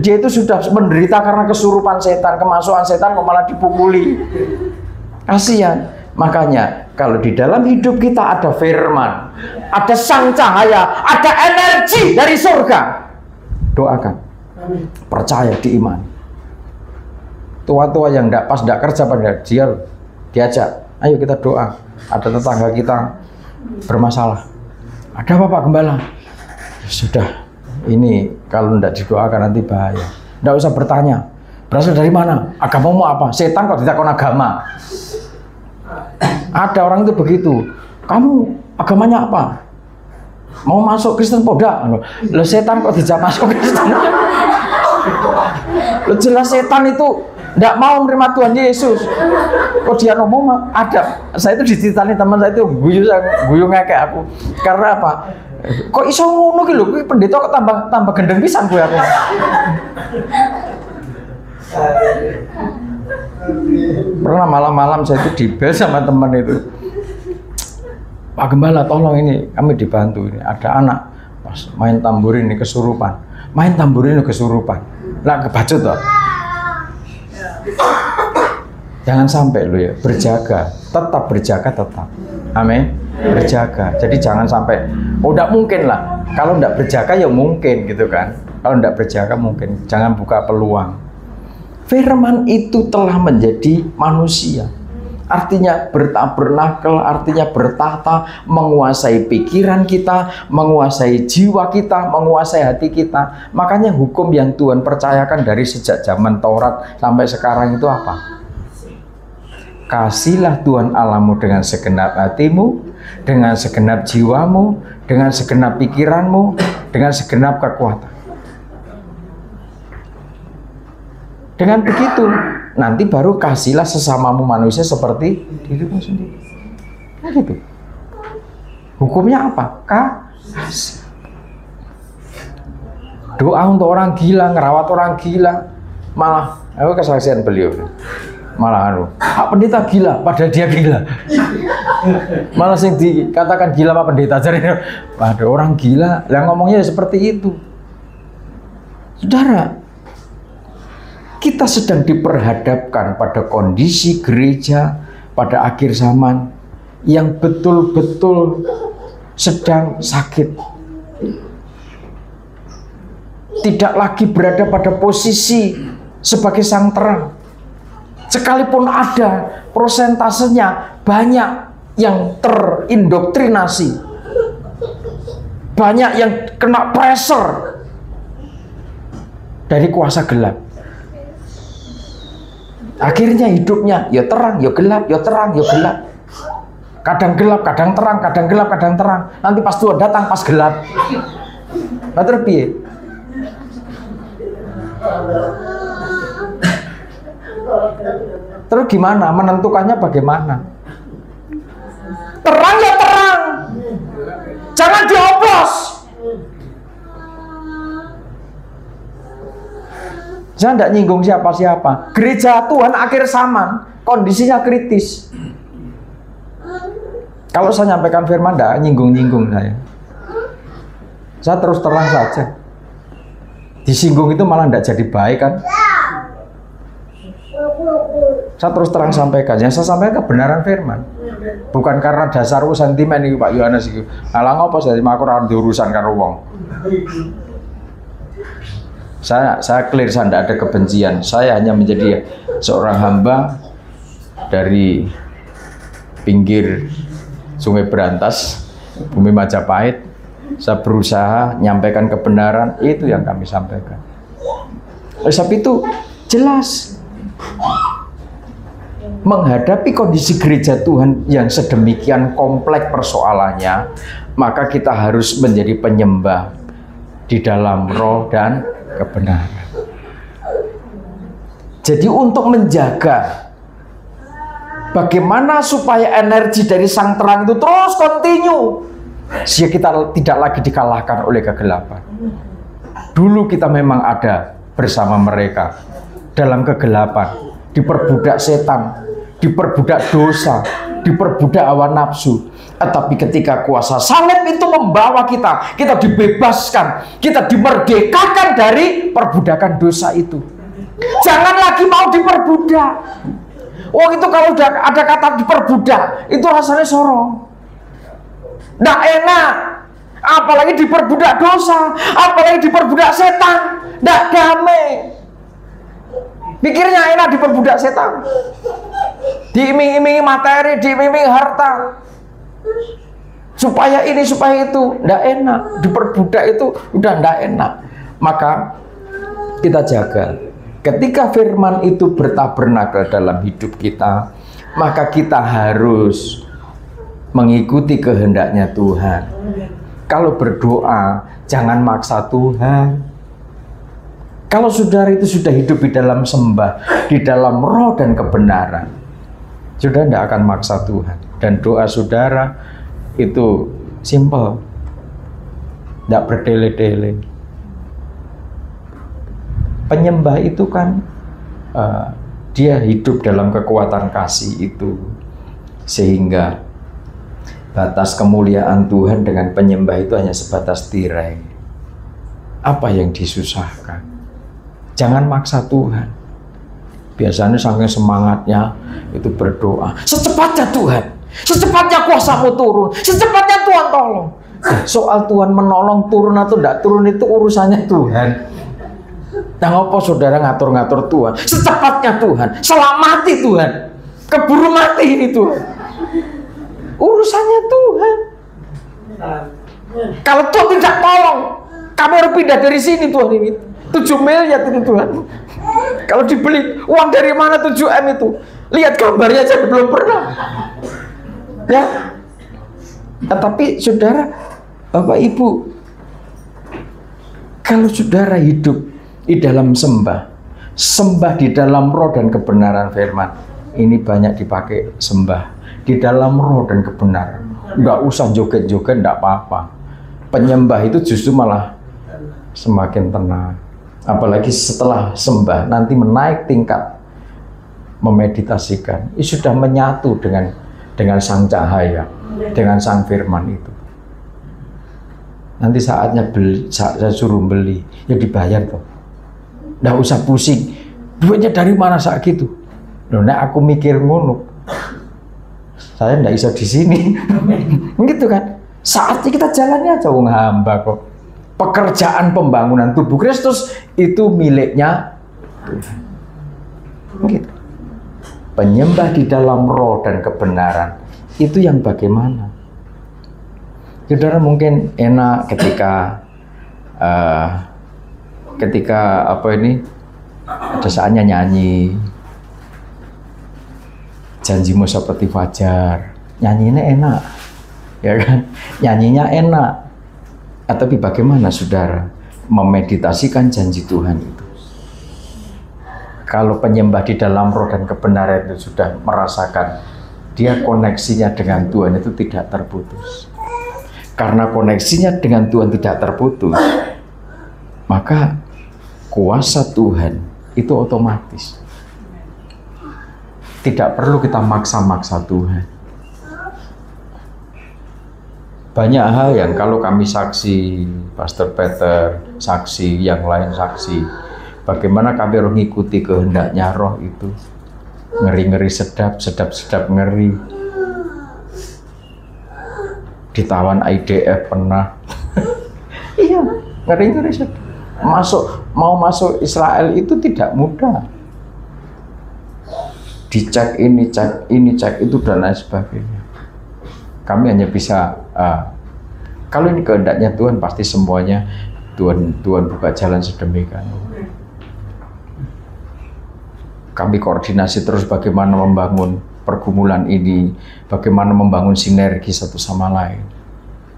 Speaker 1: Dia itu sudah menderita karena kesurupan setan, kemasukan setan kok malah dipukuli. Kasihan. Makanya kalau di dalam hidup kita ada firman, ada sang cahaya, ada energi dari surga, doakan, percaya, diimani. Tua-tua yang tidak pas, tidak kerja pada dia diajak, ayo kita doa. Ada tetangga kita bermasalah, ada apa Pak Gembala? Sudah, ini kalau tidak didoakan nanti bahaya. Tidak usah bertanya, berasal dari mana? Agamamu apa? Setan kok ditakon agama. Ada orang itu begitu. Kamu agamanya apa? Mau masuk Kristen Poda? Lo setan kok dijak masuk Kristen? Lo jelas setan itu tidak mau menerima Tuhan Yesus. Kok dia ngomong ada? Saya itu diceritain teman saya itu guyu ngekek aku. Karena apa? Kok iso ngono ki lho, pendeta kok tambah gendeng pisan gue aku. Pernah malam-malam saya itu dibel sama teman itu. Pak Gembala tolong ini kami dibantu ini. Ada anak pas main tamburin ini kesurupan. Main tamburin ini kesurupan. Lah kebacut toh. Jangan sampai lo ya, berjaga, tetap berjaga tetap. Amin. Berjaga. Jadi jangan sampai enggak mungkin lah. Kalau enggak berjaga ya mungkin gitu kan. Kalau enggak berjaga mungkin. Jangan buka peluang. Firman itu telah menjadi manusia. Artinya bertabernakel, artinya bertahta, menguasai pikiran kita, menguasai jiwa kita, menguasai hati kita. Makanya hukum yang Tuhan percayakan dari sejak zaman Taurat sampai sekarang itu apa? Kasihlah Tuhan Allahmu dengan segenap hatimu, dengan segenap jiwamu, dengan segenap pikiranmu, dengan segenap kekuatan. Dengan begitu, nanti baru kasihlah sesamamu manusia seperti dirimu sendiri. Nah gitu. Hukumnya apa? Kasih. Doa untuk orang gila, ngerawat orang gila. Malah, aku kesaksian beliau. Malah Pak Pendeta gila, padahal dia gila. Malah sing dikatakan gila Pak Pendeta. Jadi, waduh orang gila, yang ngomongnya seperti itu. Saudara, kita sedang diperhadapkan pada kondisi gereja pada akhir zaman yang betul-betul sedang sakit. Tidak lagi berada pada posisi sebagai sang terang. Sekalipun ada, prosentasenya banyak yang terindoktrinasi. Banyak yang kena pressure dari kuasa gelap. Akhirnya hidupnya ya terang, ya gelap, ya terang, ya gelap. Kadang gelap, kadang terang, kadang gelap, kadang terang. Nanti pas Tuhan datang, pas gelap. Nah terpiye? Terus gimana? Menentukannya bagaimana? Terang ya terang. Jangan dioplos. Saya tidak nyinggung siapa-siapa. Gereja Tuhan akhir zaman, kondisinya kritis. Kalau saya nyampaikan firman, tidak nyinggung-nyinggung saya. Saya terus terang saja. Disinggung itu malah tidak jadi baik kan? Saya terus terang sampaikan. Yang saya sampaikan kebenaran firman. Bukan karena dasar sentimen ini Pak Yohanes itu. Alah apa saya aku ora diurusan karo wong. Saya clear, saya tidak ada kebencian. Saya hanya menjadi seorang hamba dari pinggir Sungai Berantas, Bumi Majapahit. Saya berusaha menyampaikan kebenaran, itu yang kami sampaikan. Oleh sebab itu jelas menghadapi kondisi gereja Tuhan yang sedemikian kompleks persoalannya, maka kita harus menjadi penyembah di dalam roh dan kebenaran. Jadi untuk menjaga bagaimana supaya energi dari sang terang itu terus kontinu, sehingga kita tidak lagi dikalahkan oleh kegelapan. Dulu kita memang ada bersama mereka dalam kegelapan, diperbudak setan, diperbudak dosa, diperbudak hawa nafsu. Tetapi ketika kuasa salib itu membawa kita dibebaskan, kita dimerdekakan dari perbudakan dosa itu. Jangan lagi mau diperbudak. Oh itu kalau udah ada kata diperbudak, itu rasanya sorong. Nggak enak. Apalagi diperbudak dosa, apalagi diperbudak setan. Nggak damai. Pikirnya enak diperbudak setan. Diiming-imingi materi, diiming-imingi harta. Supaya ini, supaya itu. Nggak enak. Diperbudak itu udah nggak enak. Maka kita jaga. Ketika firman itu bertabernakel dalam hidup kita, maka kita harus mengikuti kehendaknya Tuhan. Kalau berdoa, jangan maksa Tuhan. Kalau saudara itu sudah hidup di dalam sembah, di dalam roh dan kebenaran, saudara tidak akan maksa Tuhan. Dan doa saudara itu simple, tidak bertele-tele. Penyembah itu kan dia hidup dalam kekuatan kasih itu, sehingga batas kemuliaan Tuhan dengan penyembah itu hanya sebatas tirai. Apa yang disusahkan? Jangan maksa Tuhan. Biasanya saking semangatnya itu berdoa, secepatnya Tuhan, secepatnya kuasamu turun, secepatnya Tuhan tolong. Soal Tuhan menolong turun atau tidak turun itu urusannya Tuhan. Nah, apa saudara ngatur-ngatur Tuhan? Secepatnya Tuhan, selamati Tuhan, keburu mati ini Tuhan. Urusannya Tuhan. Kalau Tuhan tidak tolong, kami harus pindah dari sini Tuhan ini. 7 miliar itu Tuhan. Kalau dibeli, uang dari mana 7M itu? Lihat gambarnya aja belum pernah. Ya. Tetapi saudara, Bapak Ibu, kalau saudara hidup di dalam sembah di dalam roh dan kebenaran firman, ini banyak dipakai sembah di dalam roh dan kebenaran. Nggak usah joget-joget, nggak apa-apa. Penyembah itu justru malah semakin tenang. Apalagi setelah sembah, nanti menaik tingkat memeditasikan. Ini sudah menyatu dengan sang cahaya, dengan sang firman itu. Nanti saatnya beli, saya suruh beli, ya dibayar toh. Nggak usah pusing, duitnya dari mana saat gitu. Loh, nah aku mikir ngono, saya nggak bisa di sini, gitu kan? Saatnya kita jalani aja, wong hamba kok. Pekerjaan pembangunan tubuh Kristus itu miliknya Tuhan. Gitu. Penyembah di dalam roh dan kebenaran itu yang bagaimana? Saudara mungkin enak ketika apa ini ada saatnya nyanyi, janjimu seperti fajar, nyanyinya enak, ya kan? Nyanyinya enak. Tapi bagaimana saudara memeditasikan janji Tuhan itu? Kalau penyembah di dalam roh dan kebenaran itu sudah merasakan dia koneksinya dengan Tuhan itu tidak terputus. Karena koneksinya dengan Tuhan tidak terputus, maka kuasa Tuhan itu otomatis. Tidak perlu kita maksa-maksa Tuhan. Banyak hal yang kalau kami saksi, Pastor Peter saksi, yang lain saksi, bagaimana kami harus mengikuti kehendaknya Roh itu. Ngeri-ngeri sedap, sedap-sedap ngeri. Ditawan IDF pernah. Iya, ngeri-ngeri sedap. Mau masuk Israel itu tidak mudah. Dicek ini, cek itu, dan lain sebagainya. Kami hanya bisa, kalau ini kehendaknya Tuhan, pasti semuanya Tuhan buka jalan sedemikian. Kami koordinasi terus bagaimana membangun pergumulan ini, bagaimana membangun sinergi satu sama lain.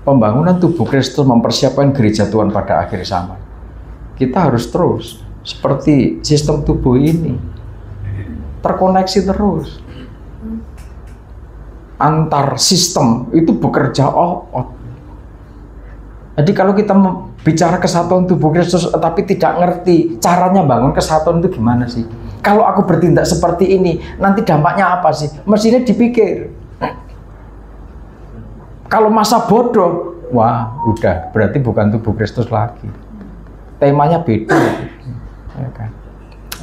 Speaker 1: Pembangunan tubuh Kristus mempersiapkan gereja Tuhan pada akhir zaman. Kita harus terus seperti sistem tubuh ini terkoneksi terus. Antar sistem itu bekerja Jadi kalau kita bicara kesatuan tubuh Kristus tapi tidak ngerti caranya bangun kesatuan itu gimana sih? Kalau aku bertindak seperti ini, nanti dampaknya apa sih? Mestinya dipikir. Kalau masa bodoh, wah udah, berarti bukan tubuh Kristus lagi. Temanya beda. Ya kan?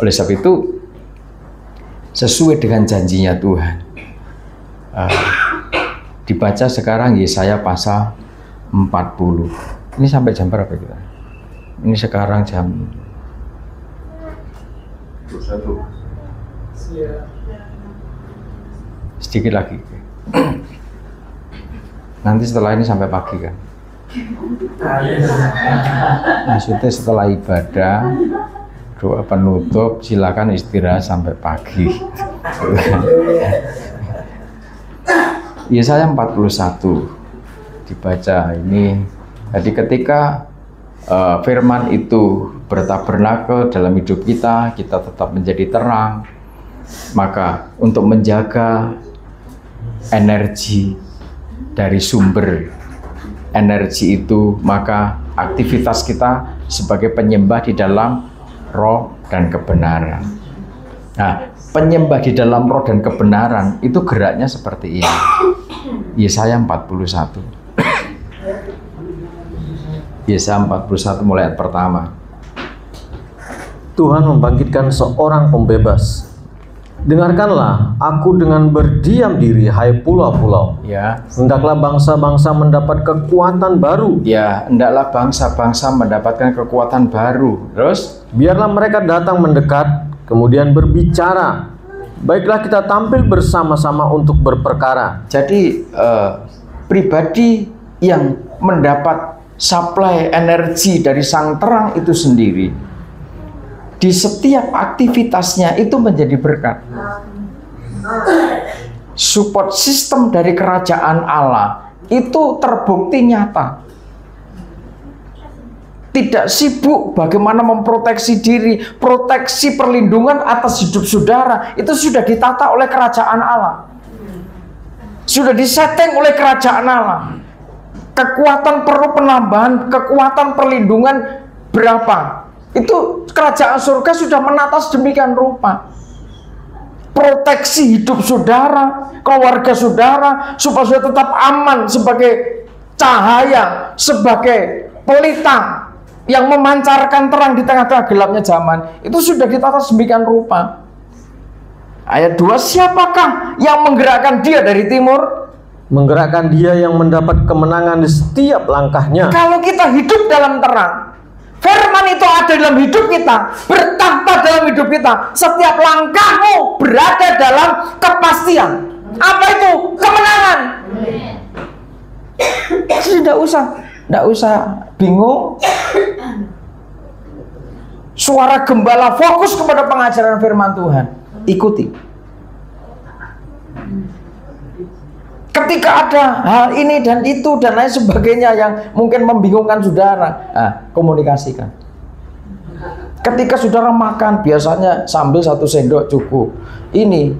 Speaker 1: Oleh sebab itu, sesuai dengan janjinya Tuhan. Dibaca sekarang Yesaya pasal 40. Ini sampai jam berapa kita? Ini sekarang jam 21. Sedikit lagi. Nanti setelah ini sampai pagi kan? Maksudnya setelah ibadah, doa penutup, silakan istirahat sampai pagi. Yesaya 41 dibaca ini. Jadi ketika firman itu bertabernakel dalam hidup kita, kita tetap menjadi terang. Maka untuk menjaga energi dari sumber energi itu, maka aktivitas kita sebagai penyembah di dalam roh dan kebenaran. Nah, penyembah di dalam roh dan kebenaran itu geraknya seperti ini. Yesaya 41. Yesaya 41 mulai ayat pertama.
Speaker 2: Tuhan membangkitkan seorang pembebas. Dengarkanlah, aku dengan berdiam diri, hai pulau-pulau.
Speaker 1: Ya.
Speaker 2: Hendaklah bangsa-bangsa mendapat kekuatan baru.
Speaker 1: Ya, hendaklah bangsa-bangsa mendapatkan kekuatan baru. Terus,
Speaker 2: biarlah mereka datang mendekat, kemudian berbicara. Baiklah kita tampil bersama-sama untuk berperkara.
Speaker 1: Jadi pribadi yang mendapat suplai energi dari sang terang itu sendiri, di setiap aktivitasnya itu menjadi berkat. Support sistem dari kerajaan Allah itu terbukti nyata. Tidak sibuk bagaimana memproteksi diri, proteksi perlindungan atas hidup saudara, itu sudah ditata oleh kerajaan Allah. Sudah disetting oleh kerajaan Allah. Kekuatan perlu penambahan, kekuatan perlindungan berapa? Itu kerajaan surga sudah menata sedemikian rupa. Proteksi hidup saudara, keluarga saudara, supaya tetap aman sebagai cahaya, sebagai pelita yang memancarkan terang di tengah-tengah gelapnya zaman. Itu sudah ditata sedemikian rupa. Ayat 2, siapakah yang menggerakkan dia dari timur?
Speaker 2: Menggerakkan dia yang mendapat kemenangan di setiap langkahnya.
Speaker 1: Kalau kita hidup dalam terang, firman itu ada dalam hidup kita, bertahta dalam hidup kita, setiap langkahmu berada dalam kepastian. Apa itu? Kemenangan. Tidak usah bingung. Suara gembala fokus kepada pengajaran firman Tuhan. Ikuti. Ketika ada hal ini dan itu dan lain sebagainya yang mungkin membingungkan saudara, komunikasikan. Ketika saudara makan, biasanya sambil 1 sendok cukup. Ini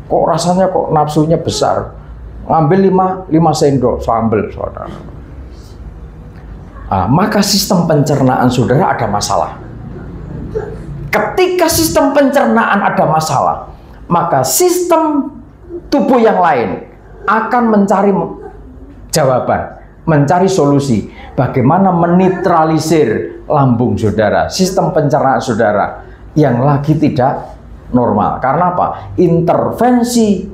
Speaker 1: kok rasanya kok nafsunya besar, ngambil 5 sendok sambal, saudara. Maka sistem pencernaan saudara ada masalah. Ketika sistem pencernaan ada masalah, maka sistem tubuh yang lain akan mencari jawaban, mencari solusi. Bagaimana menetralisir lambung saudara, sistem pencernaan saudara yang lagi tidak normal. Karena apa? Intervensi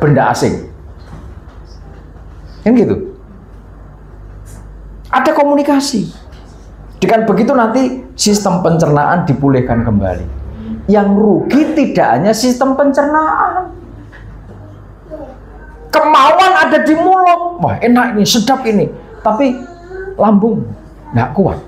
Speaker 1: benda asing. Kan gitu. Ada komunikasi. Dengan begitu nanti sistem pencernaan dipulihkan kembali. Yang rugi tidak hanya sistem pencernaan. Kemauan ada di mulut. Wah, enak ini, sedap ini. Tapi lambung nggak kuat.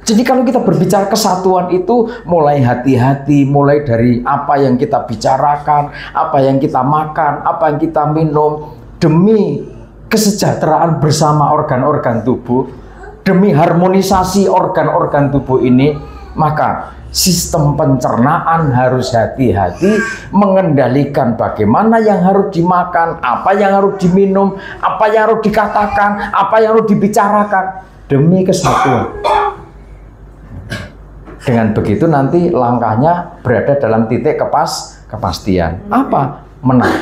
Speaker 1: Jadi kalau kita berbicara kesatuan itu mulai hati-hati, mulai dari apa yang kita bicarakan, apa yang kita makan, apa yang kita minum, demi kesejahteraan bersama organ-organ tubuh, demi harmonisasi organ-organ tubuh ini, maka sistem pencernaan harus hati-hati mengendalikan bagaimana yang harus dimakan, apa yang harus diminum, apa yang harus dikatakan, apa yang harus dibicarakan demi kesatuan. Dengan begitu nanti langkahnya berada dalam titik kepastian. Apa? Menang.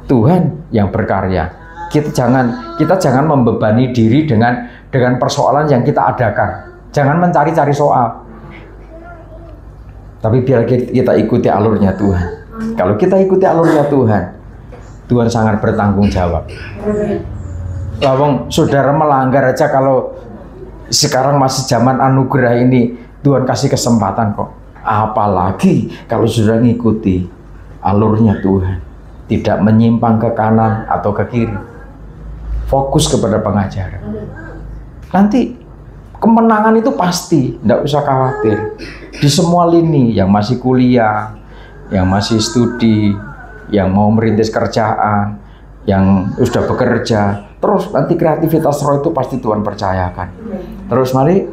Speaker 1: Tuhan yang berkarya. Kita jangan membebani diri dengan persoalan yang kita adakan. Jangan mencari-cari soal. Tapi biar kita ikuti alurnya Tuhan. Kalau kita ikuti alurnya Tuhan, Tuhan sangat bertanggung jawab. Lawang saudara melanggar aja, kalau sekarang masih zaman anugerah ini, Tuhan kasih kesempatan kok. Apalagi kalau sudah ngikuti alurnya Tuhan, tidak menyimpang ke kanan atau ke kiri, fokus kepada pengajaran. Nanti kemenangan itu pasti, tidak usah khawatir. Di semua lini, yang masih kuliah, yang masih studi, yang mau merintis kerjaan, yang sudah bekerja, terus nanti kreativitas roh itu pasti Tuhan percayakan. Terus mari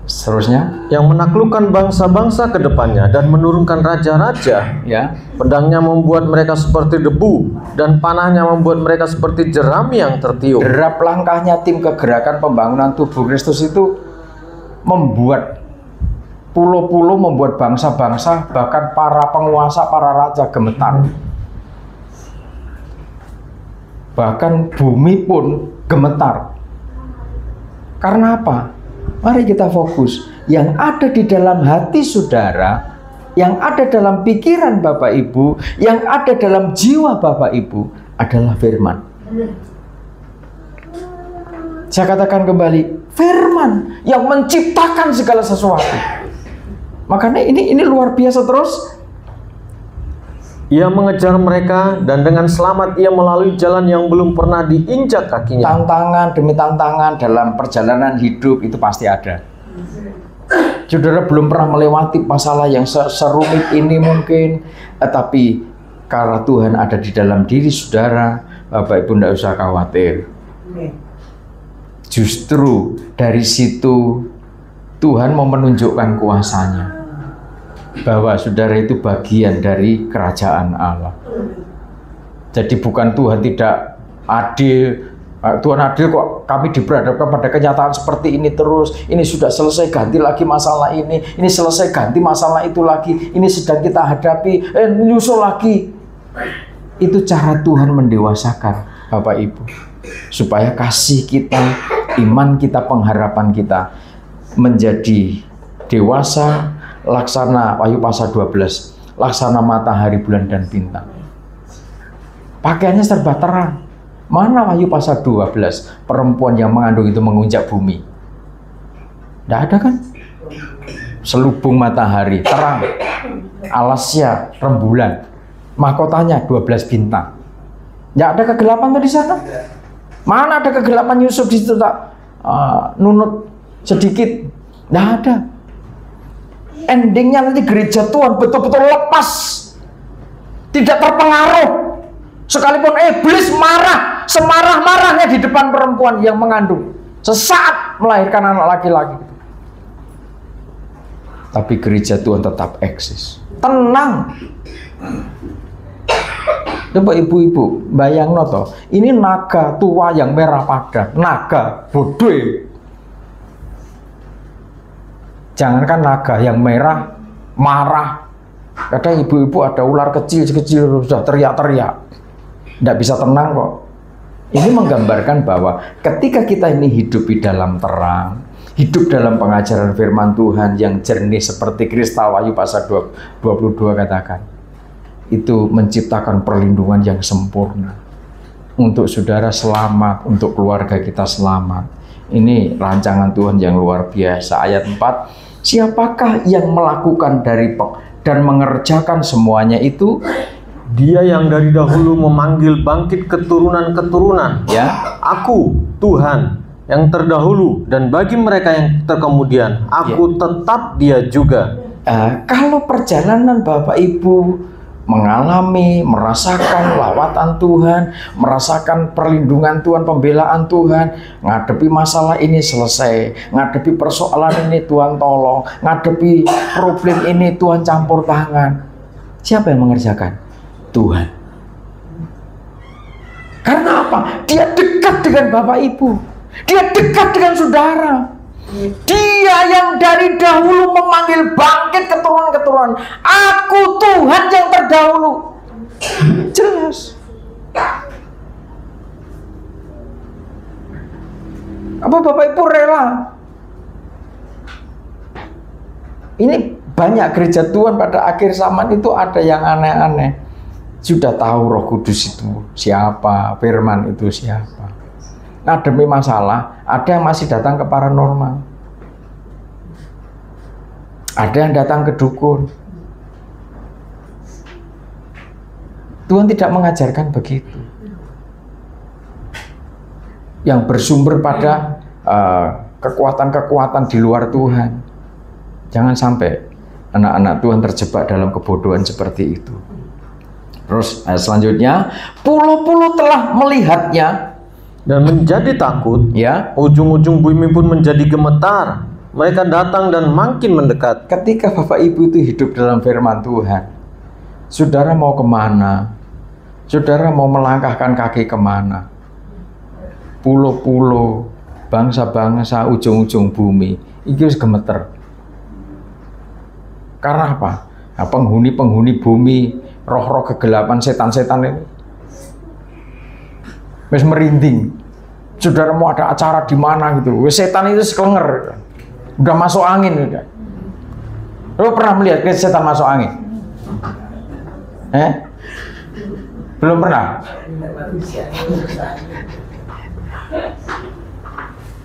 Speaker 1: seterusnya,
Speaker 2: yang menaklukkan bangsa-bangsa ke depannya dan menurunkan raja-raja.
Speaker 1: ya.
Speaker 2: Pedangnya membuat mereka seperti debu dan panahnya membuat mereka seperti jerami yang tertiup.
Speaker 1: Derap langkahnya tim kegerakan pembangunan tubuh Kristus itu membuat pulau-pulau, membuat bangsa-bangsa, bahkan para penguasa, para raja gemetar. Bahkan bumi pun gemetar. Karena apa? Mari kita fokus. Yang ada di dalam hati saudara, yang ada dalam pikiran Bapak Ibu, yang ada dalam jiwa Bapak Ibu adalah firman. Saya katakan kembali, firman yang menciptakan segala sesuatu. Makanya ini luar biasa terus.
Speaker 2: Ia mengejar mereka dan dengan selamat ia melalui jalan yang belum pernah diinjak kakinya.
Speaker 1: Tantangan demi tantangan dalam perjalanan hidup itu pasti ada. Saudara belum pernah melewati masalah yang serumit ini mungkin, tapi karena Tuhan ada di dalam diri saudara, Bapak Ibu tidak usah khawatir. Justru dari situ Tuhan mau menunjukkan kuasanya, bahwa saudara itu bagian dari kerajaan Allah. Jadi bukan Tuhan tidak adil, Tuhan adil kok kami diperhadapkan pada kenyataan seperti ini terus, ini sudah selesai ganti lagi masalah ini selesai ganti masalah itu lagi, ini sedang kita hadapi, nyusul lagi. Itu cara Tuhan mendewasakan Bapak Ibu, supaya kasih kita, iman kita, pengharapan kita menjadi dewasa, laksana Wahyu pasal 12, laksana matahari, bulan, dan bintang. Pakaiannya serba terang. Mana Wahyu pasal 12, perempuan yang mengandung itu mengunjak bumi? Tidak ada kan? Selubung matahari, terang. Alasnya rembulan. Mahkotanya 12 bintang. Tidak ada kegelapan di sana. Mana ada kegelapan Yusuf di situ tak nunut sedikit? Tidak ada. Endingnya nanti gereja Tuhan betul-betul lepas, tidak terpengaruh. Sekalipun iblis marah, semarah-marahnya di depan perempuan yang mengandung, sesaat melahirkan anak laki-laki, tapi gereja Tuhan tetap eksis, tenang. Coba ibu-ibu bayang noto, ini naga tua yang merah padam, naga bodoh. Jangankan naga yang merah, marah, Kadang ibu-ibu ada ular kecil-kecil sudah teriak-teriak, tidak bisa tenang kok. Ini menggambarkan bahwa ketika kita ini hidup di dalam terang, hidup dalam pengajaran firman Tuhan yang jernih seperti kristal, Wahyu pasal 22 katakan, itu menciptakan perlindungan yang sempurna untuk saudara selamat, untuk keluarga kita selamat. Ini rancangan Tuhan yang luar biasa. Ayat 4, siapakah yang melakukan dan mengerjakan semuanya itu?
Speaker 2: Dia yang dari dahulu memanggil bangkit keturunan-keturunan.
Speaker 1: Ya,
Speaker 2: Aku, Tuhan, yang terdahulu, dan bagi mereka yang terkemudian, aku tetap Dia juga.
Speaker 1: Kalau perjalanan Bapak Ibu merasakan lawatan Tuhan, merasakan perlindungan Tuhan, pembelaan Tuhan, ngadepi masalah ini selesai, ngadepi persoalan ini Tuhan tolong, ngadepi problem ini Tuhan campur tangan. Siapa yang mengerjakan? Tuhan. Karena apa? Dia dekat dengan Bapak Ibu, dia dekat dengan saudara. Dia yang dari dahulu memanggil bangkit keturunan-keturunan. Aku Tuhan yang terdahulu. Jelas. Apa Bapak Ibu rela? Ini banyak gereja Tuhan pada akhir zaman itu ada yang aneh-aneh. Sudah tahu Roh Kudus itu siapa, firman itu siapa. Nah, demi masalah, ada yang masih datang ke paranormal. Ada yang datang ke dukun. Tuhan tidak mengajarkan begitu. Yang bersumber pada kekuatan-kekuatan di luar Tuhan. Jangan sampai anak-anak Tuhan terjebak dalam kebodohan seperti itu. Terus ayat selanjutnya, pulau-pulau telah melihatnya
Speaker 2: dan menjadi takut,
Speaker 1: ya.
Speaker 2: Ujung-ujung bumi pun menjadi gemetar. Mereka datang dan makin mendekat.
Speaker 1: Ketika Bapak Ibu itu hidup dalam firman Tuhan, saudara mau kemana? Saudara mau melangkahkan kaki kemana? Pulau-pulau, bangsa-bangsa, ujung-ujung bumi, itu gemeter. Karena apa? Nah, penghuni-penghuni bumi, roh-roh kegelapan, setan-setan ini wis merinding. Saudara mau ada acara di mana gitu, wis setan itu sekelenger, udah masuk angin udah. Lo pernah melihat setan masuk angin? Belum pernah.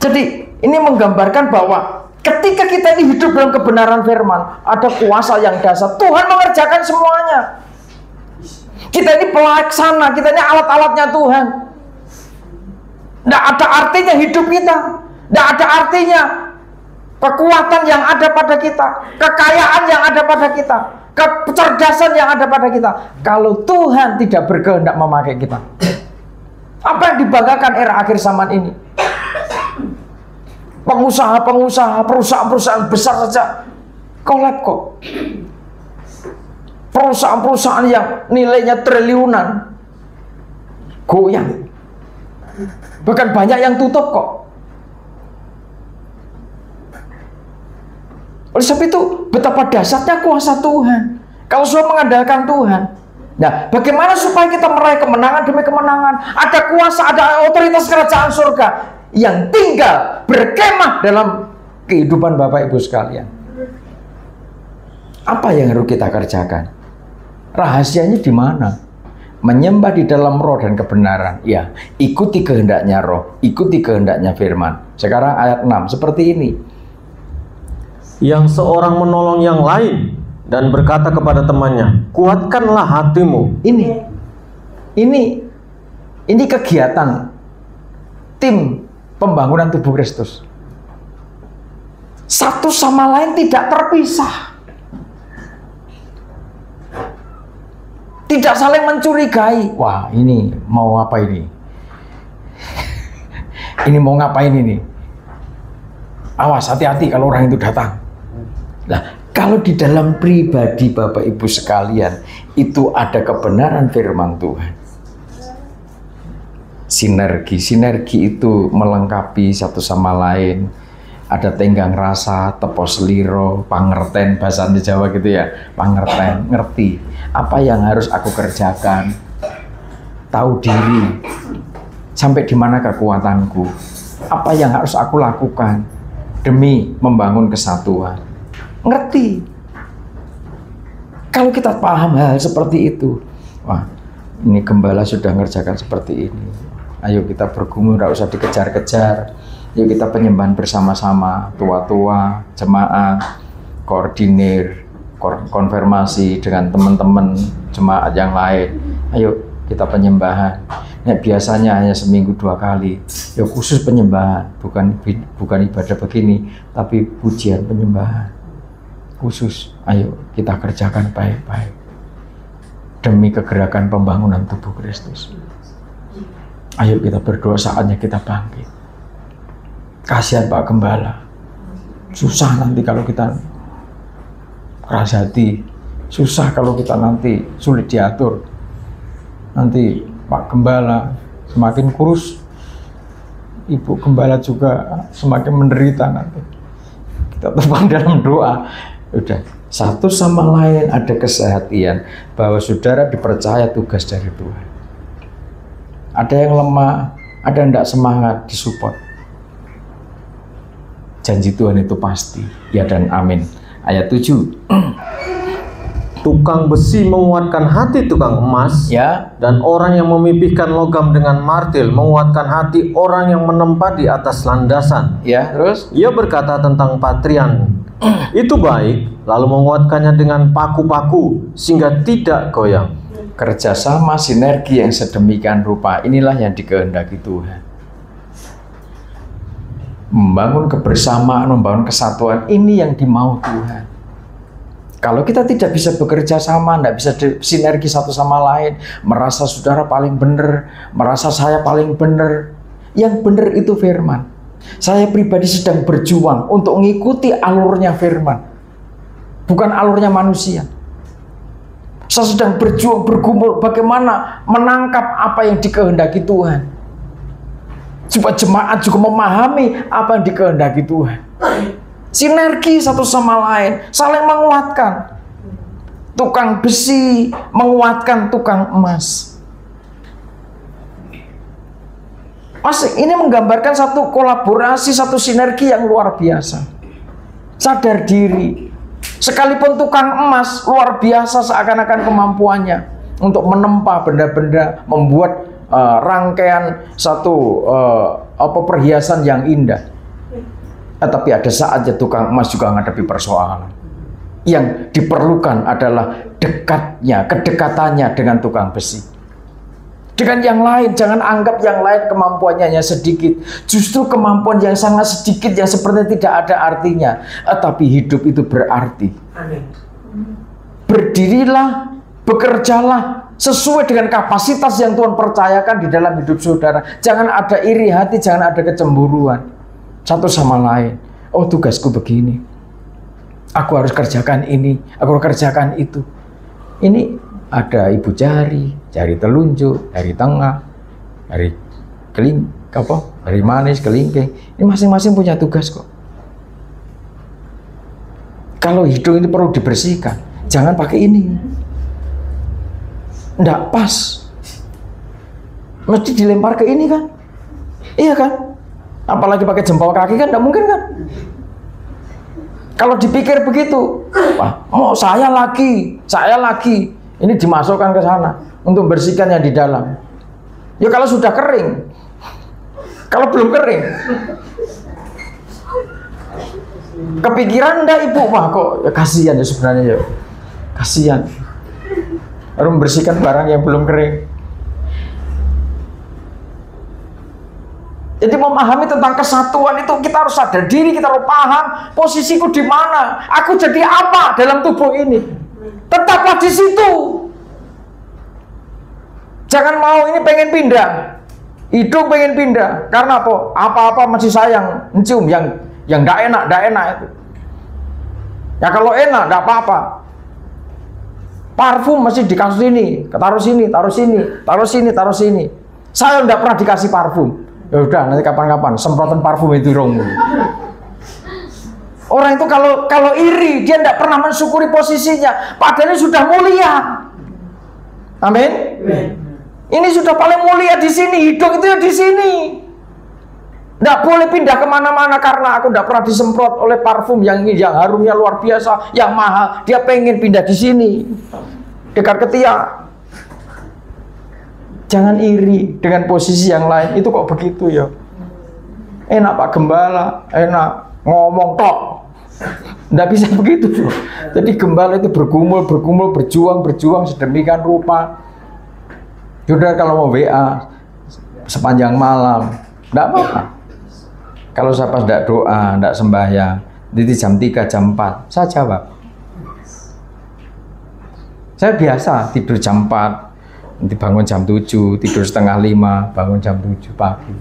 Speaker 1: Jadi ini menggambarkan bahwa ketika kita ini hidup dalam kebenaran firman, ada kuasa yang dasar. Tuhan mengerjakan semuanya. Kita ini pelaksana, kita ini alat-alatnya Tuhan. Tidak ada artinya hidup kita, tidak ada artinya kekuatan yang ada pada kita, kekayaan yang ada pada kita, kecerdasan yang ada pada kita, kalau Tuhan tidak berkehendak memakai kita. Apa yang dibanggakan era akhir zaman ini? Pengusaha-pengusaha, perusahaan-perusahaan besar saja kolab kok. Perusahaan-perusahaan yang nilainya triliunan goyang. Bahkan banyak yang tutup kok. Oleh sebab itu, betapa dahsyatnya kuasa Tuhan. Kalau sudah mengandalkan Tuhan. Nah, bagaimana supaya kita meraih kemenangan demi kemenangan? Ada kuasa, ada otoritas kerajaan surga yang tinggal berkemah dalam kehidupan Bapak Ibu sekalian. Apa yang harus kita kerjakan? Rahasianya di mana? Menyembah di dalam roh dan kebenaran. Ya, ikuti kehendaknya roh, ikuti kehendaknya firman. Sekarang ayat 6 seperti ini.
Speaker 2: Yang seorang menolong yang lain dan berkata kepada temannya, kuatkanlah hatimu.
Speaker 1: Ini kegiatan tim pembangunan tubuh Kristus. Satu sama lain tidak terpisah. Tidak saling mencurigai. Wah, ini mau apa ini? Ini mau ngapain ini? Awas, hati-hati kalau orang itu datang. Nah, kalau di dalam pribadi Bapak Ibu sekalian, itu ada kebenaran firman Tuhan. Sinergi itu melengkapi satu sama lain. Ada tenggang rasa, tepos liro, pangerten, bahasa Jawa gitu ya, pangerten, ngerti apa yang harus aku kerjakan, tahu diri, sampai di mana kekuatanku, apa yang harus aku lakukan demi membangun kesatuan. Ngerti. Kalau kita paham hal seperti itu, wah, ini gembala sudah ngerjakan seperti ini. Ayo kita bergumul, nggak usah dikejar-kejar. Yuk kita penyembahan bersama-sama, tua-tua, jemaat, koordinir, konfirmasi dengan teman-teman jemaat yang lain. Ayo kita penyembahan. Nah, biasanya hanya seminggu 2 kali. Ya khusus penyembahan, bukan ibadah begini, tapi pujian penyembahan khusus. Ayo kita kerjakan baik-baik demi kegerakan pembangunan tubuh Kristus. Ayo kita berdoa, saatnya kita bangkit. Kasihan Pak Gembala, susah nanti kalau kita keras hati, susah kalau kita nanti sulit diatur. Nanti Pak Gembala semakin kurus, Ibu Gembala juga semakin menderita nanti. Kita tepang dalam doa, udah satu sama lain ada kesehatan, bahwa saudara dipercaya tugas dari Tuhan. Ada yang lemah, ada yang tidak semangat, disupport. Janji Tuhan itu pasti, ya dan amin. Ayat 7.
Speaker 2: Tukang besi menguatkan hati tukang emas,
Speaker 1: Ya.
Speaker 2: dan orang yang memipihkan logam dengan martil menguatkan hati orang yang menempa di atas landasan.
Speaker 1: Ya, terus?
Speaker 2: Ia berkata tentang patrian, itu baik, lalu menguatkannya dengan paku-paku sehingga tidak goyang.
Speaker 1: Kerjasama sinergi yang sedemikian rupa, inilah yang dikehendaki Tuhan. Membangun kebersamaan, membangun kesatuan, ini yang dimau Tuhan. Kalau kita tidak bisa bekerja sama, tidak bisa sinergi satu sama lain, merasa saudara paling benar, merasa saya paling benar, yang benar itu firman. Saya pribadi sedang berjuang untuk mengikuti alurnya firman, bukan alurnya manusia. Saya sedang berjuang, bergumul bagaimana menangkap apa yang dikehendaki Tuhan, supaya jemaat juga memahami apa yang dikehendaki Tuhan. Sinergi satu sama lain, saling menguatkan. Tukang besi menguatkan tukang emas. Mas, ini menggambarkan satu kolaborasi, satu sinergi yang luar biasa. Sadar diri. Sekalipun tukang emas luar biasa seakan-akan kemampuannya untuk menempa benda-benda, membuat rangkaian satu perhiasan yang indah. Tapi ada saatnya tukang emas juga menghadapi persoalan. Yang diperlukan adalah kedekatannya dengan tukang besi. Dengan yang lain, jangan anggap yang lain kemampuannya hanya sedikit. Justru kemampuan yang sangat sedikit yang sepertinya tidak ada artinya. Tapi hidup itu berarti. Amin. Berdirilah, bekerjalah sesuai dengan kapasitas yang Tuhan percayakan di dalam hidup saudara. Jangan ada iri hati, jangan ada kecemburuan satu sama lain. Oh, tugasku begini, aku harus kerjakan ini, aku harus kerjakan itu. Ini ada ibu jari telunjuk, jari tengah, jari jari manis, kelingking. Ini masing-masing punya tugas kok. Kalau hidung ini perlu dibersihkan, jangan pakai ini. Nggak pas. Mesti dilempar ke ini kan? Iya kan? Apalagi pakai jempol kaki kan nggak mungkin kan? Kalau dipikir begitu, wah, mau saya lagi, ini dimasukkan ke sana untuk membersihkan yang di dalam. Ya kalau sudah kering, kalau belum kering, kepikiran enggak ibu, wah kok ya kasihan ya sebenarnya ya, kasihan. Harus membersihkan barang yang belum kering. Jadi memahami tentang kesatuan itu kita harus sadar diri, kita harus paham posisiku di mana, aku jadi apa dalam tubuh ini. Tetaplah di situ. Jangan mau ini pengen pindah, hidung pengen pindah, karena apa? Apa-apa masih sayang, mencium yang nggak enak itu. Ya kalau enak nggak apa-apa. Parfum masih dikasih ini, taruh sini. Saya nggak pernah dikasih parfum. Ya udah, nanti kapan-kapan semprotan parfum itu dong. Orang itu kalau iri, dia tidak pernah mensyukuri posisinya, padahal sudah mulia. Amin. Ini sudah paling mulia di sini, hidung itu ya di sini. Tidak boleh pindah kemana-mana karena aku tidak pernah disemprot oleh parfum yang harumnya luar biasa, yang mahal. Dia pengen pindah di sini, dekat ketiak. Jangan iri dengan posisi yang lain. Itu kok begitu ya? Enak Pak Gembala, enak ngomong tok. Nggak bisa begitu. Jadi gembala itu bergumul, berjuang sedemikian rupa. Sudah kalau mau WA sepanjang malam, nggak apa-apa. Kalau saya pas tidak doa, tidak sembahyang, di jam 3, jam 4, saya jawab. Saya biasa tidur jam 4, nanti bangun jam 7, tidur setengah 5, bangun jam 7 pagi.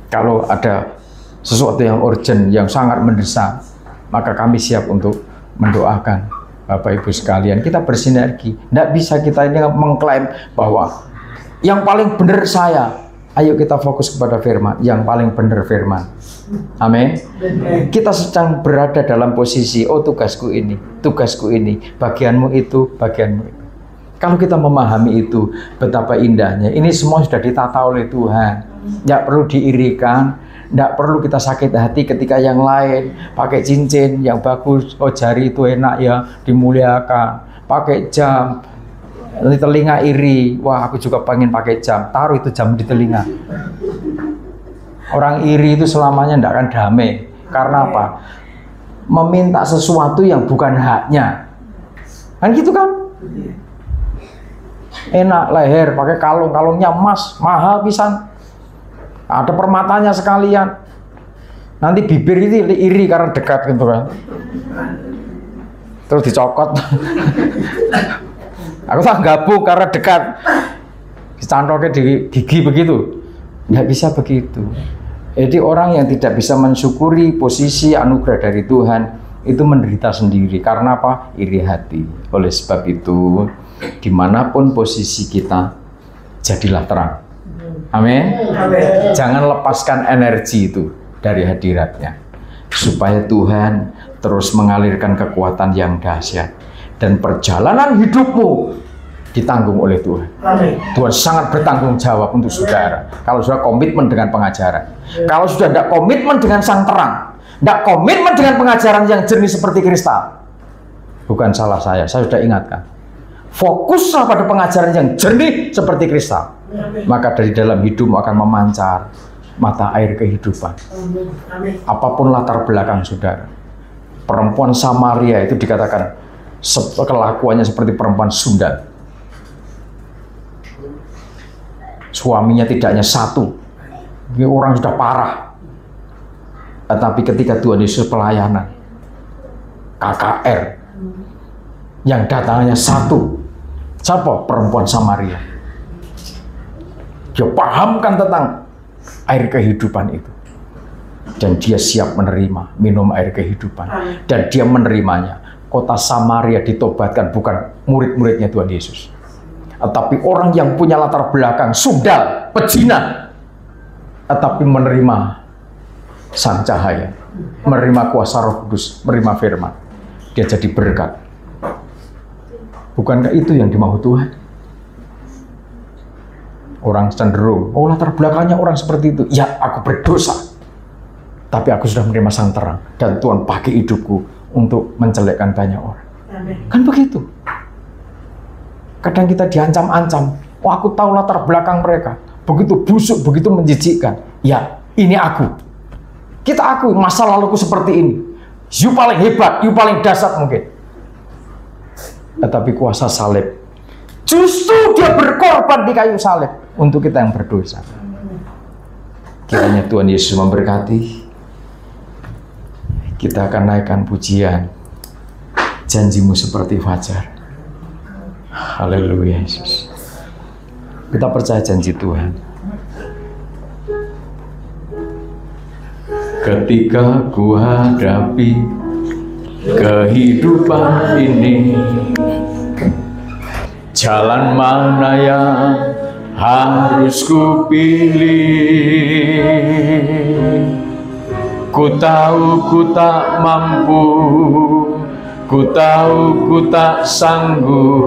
Speaker 1: Kalau ada sesuatu yang urgent, yang sangat mendesak, maka kami siap untuk mendoakan. Bapak Ibu sekalian, kita bersinergi. Tidak bisa kita ini mengklaim bahwa yang paling benar saya. Ayo kita fokus kepada firman. Yang paling benar firman. Amin. Kita sedang berada dalam posisi, oh tugasku ini, bagianmu itu, bagianmu itu. Kalau kita memahami itu, betapa indahnya. Ini semua sudah ditata oleh Tuhan. Tidak perlu diirikan. Tidak perlu kita sakit hati ketika yang lain pakai cincin yang bagus, oh jari itu enak ya, dimuliakan. Pakai jam, nanti telinga iri, wah aku juga pengen pakai jam, taruh itu jam di telinga. Orang iri itu selamanya tidak akan damai. Karena apa? Meminta sesuatu yang bukan haknya. Kan gitu kan? Enak leher pakai kalungnya emas, mahal pisan. Ada permatanya sekalian. Nanti bibir itu iri karena dekat gitu kan. Terus dicokot. Aku tak gabung karena dekat. Dicantoknya di gigi begitu. Nggak bisa begitu. Jadi orang yang tidak bisa mensyukuri posisi anugerah dari Tuhan itu menderita sendiri. Karena apa? Iri hati. Oleh sebab itu, dimanapun posisi kita, jadilah terang. Amin. Jangan lepaskan energi itu dari hadiratnya, supaya Tuhan terus mengalirkan kekuatan yang dahsyat dan perjalanan hidupmu ditanggung oleh Tuhan. Tuhan sangat bertanggung jawab untuk saudara. Kalau sudah komitmen dengan pengajaran, kalau sudah tidak komitmen dengan sang terang, tidak komitmen dengan pengajaran yang jernih seperti kristal, bukan salah saya sudah ingatkan. Fokuslah pada pengajaran yang jernih seperti kristal. Maka dari dalam hidupmu akan memancar mata air kehidupan. Apapun latar belakang saudara. Perempuan Samaria itu dikatakan kelakuannya seperti perempuan sundal. Suaminya tidak hanya satu. Ini orang sudah parah. Tetapi ketika Tuhan Yesus pelayanan, KKR, yang datangnya satu. Siapa? Perempuan Samaria. Dia pahamkan tentang air kehidupan itu. Dan dia siap menerima, minum air kehidupan. Dan dia menerimanya. Kota Samaria ditobatkan bukan murid-muridnya Tuhan Yesus. Tetapi orang yang punya latar belakang sundal, pezina. Tetapi menerima sang cahaya. Menerima kuasa Roh Kudus, menerima firman. Dia jadi berkat. Bukankah itu yang dimau Tuhan? Orang cenderung, oh latar belakangnya orang seperti itu. Ya, aku berdosa. Tapi aku sudah menerima sang terang. Dan Tuhan pakai hidupku untuk menjelekkan banyak orang. Amin. Kan begitu. Kadang kita diancam-ancam. Oh, aku tahu latar belakang mereka. Begitu busuk, begitu menjijikkan. Ya, ini aku. Kita akui masa laluku seperti ini. You paling hebat, you paling dahsyat mungkin. Tetapi kuasa salib, justru dia berkorban di kayu salib untuk kita yang berdosa. Kiranya Tuhan Yesus memberkati. Kita akan naikkan pujian. Janjimu seperti fajar. Haleluya Yesus. Kita percaya janji Tuhan. Ketika ku hadapi kehidupan ini, jalan mana yang harus ku pilih? Ku tahu ku tak mampu, ku tahu ku tak sanggup,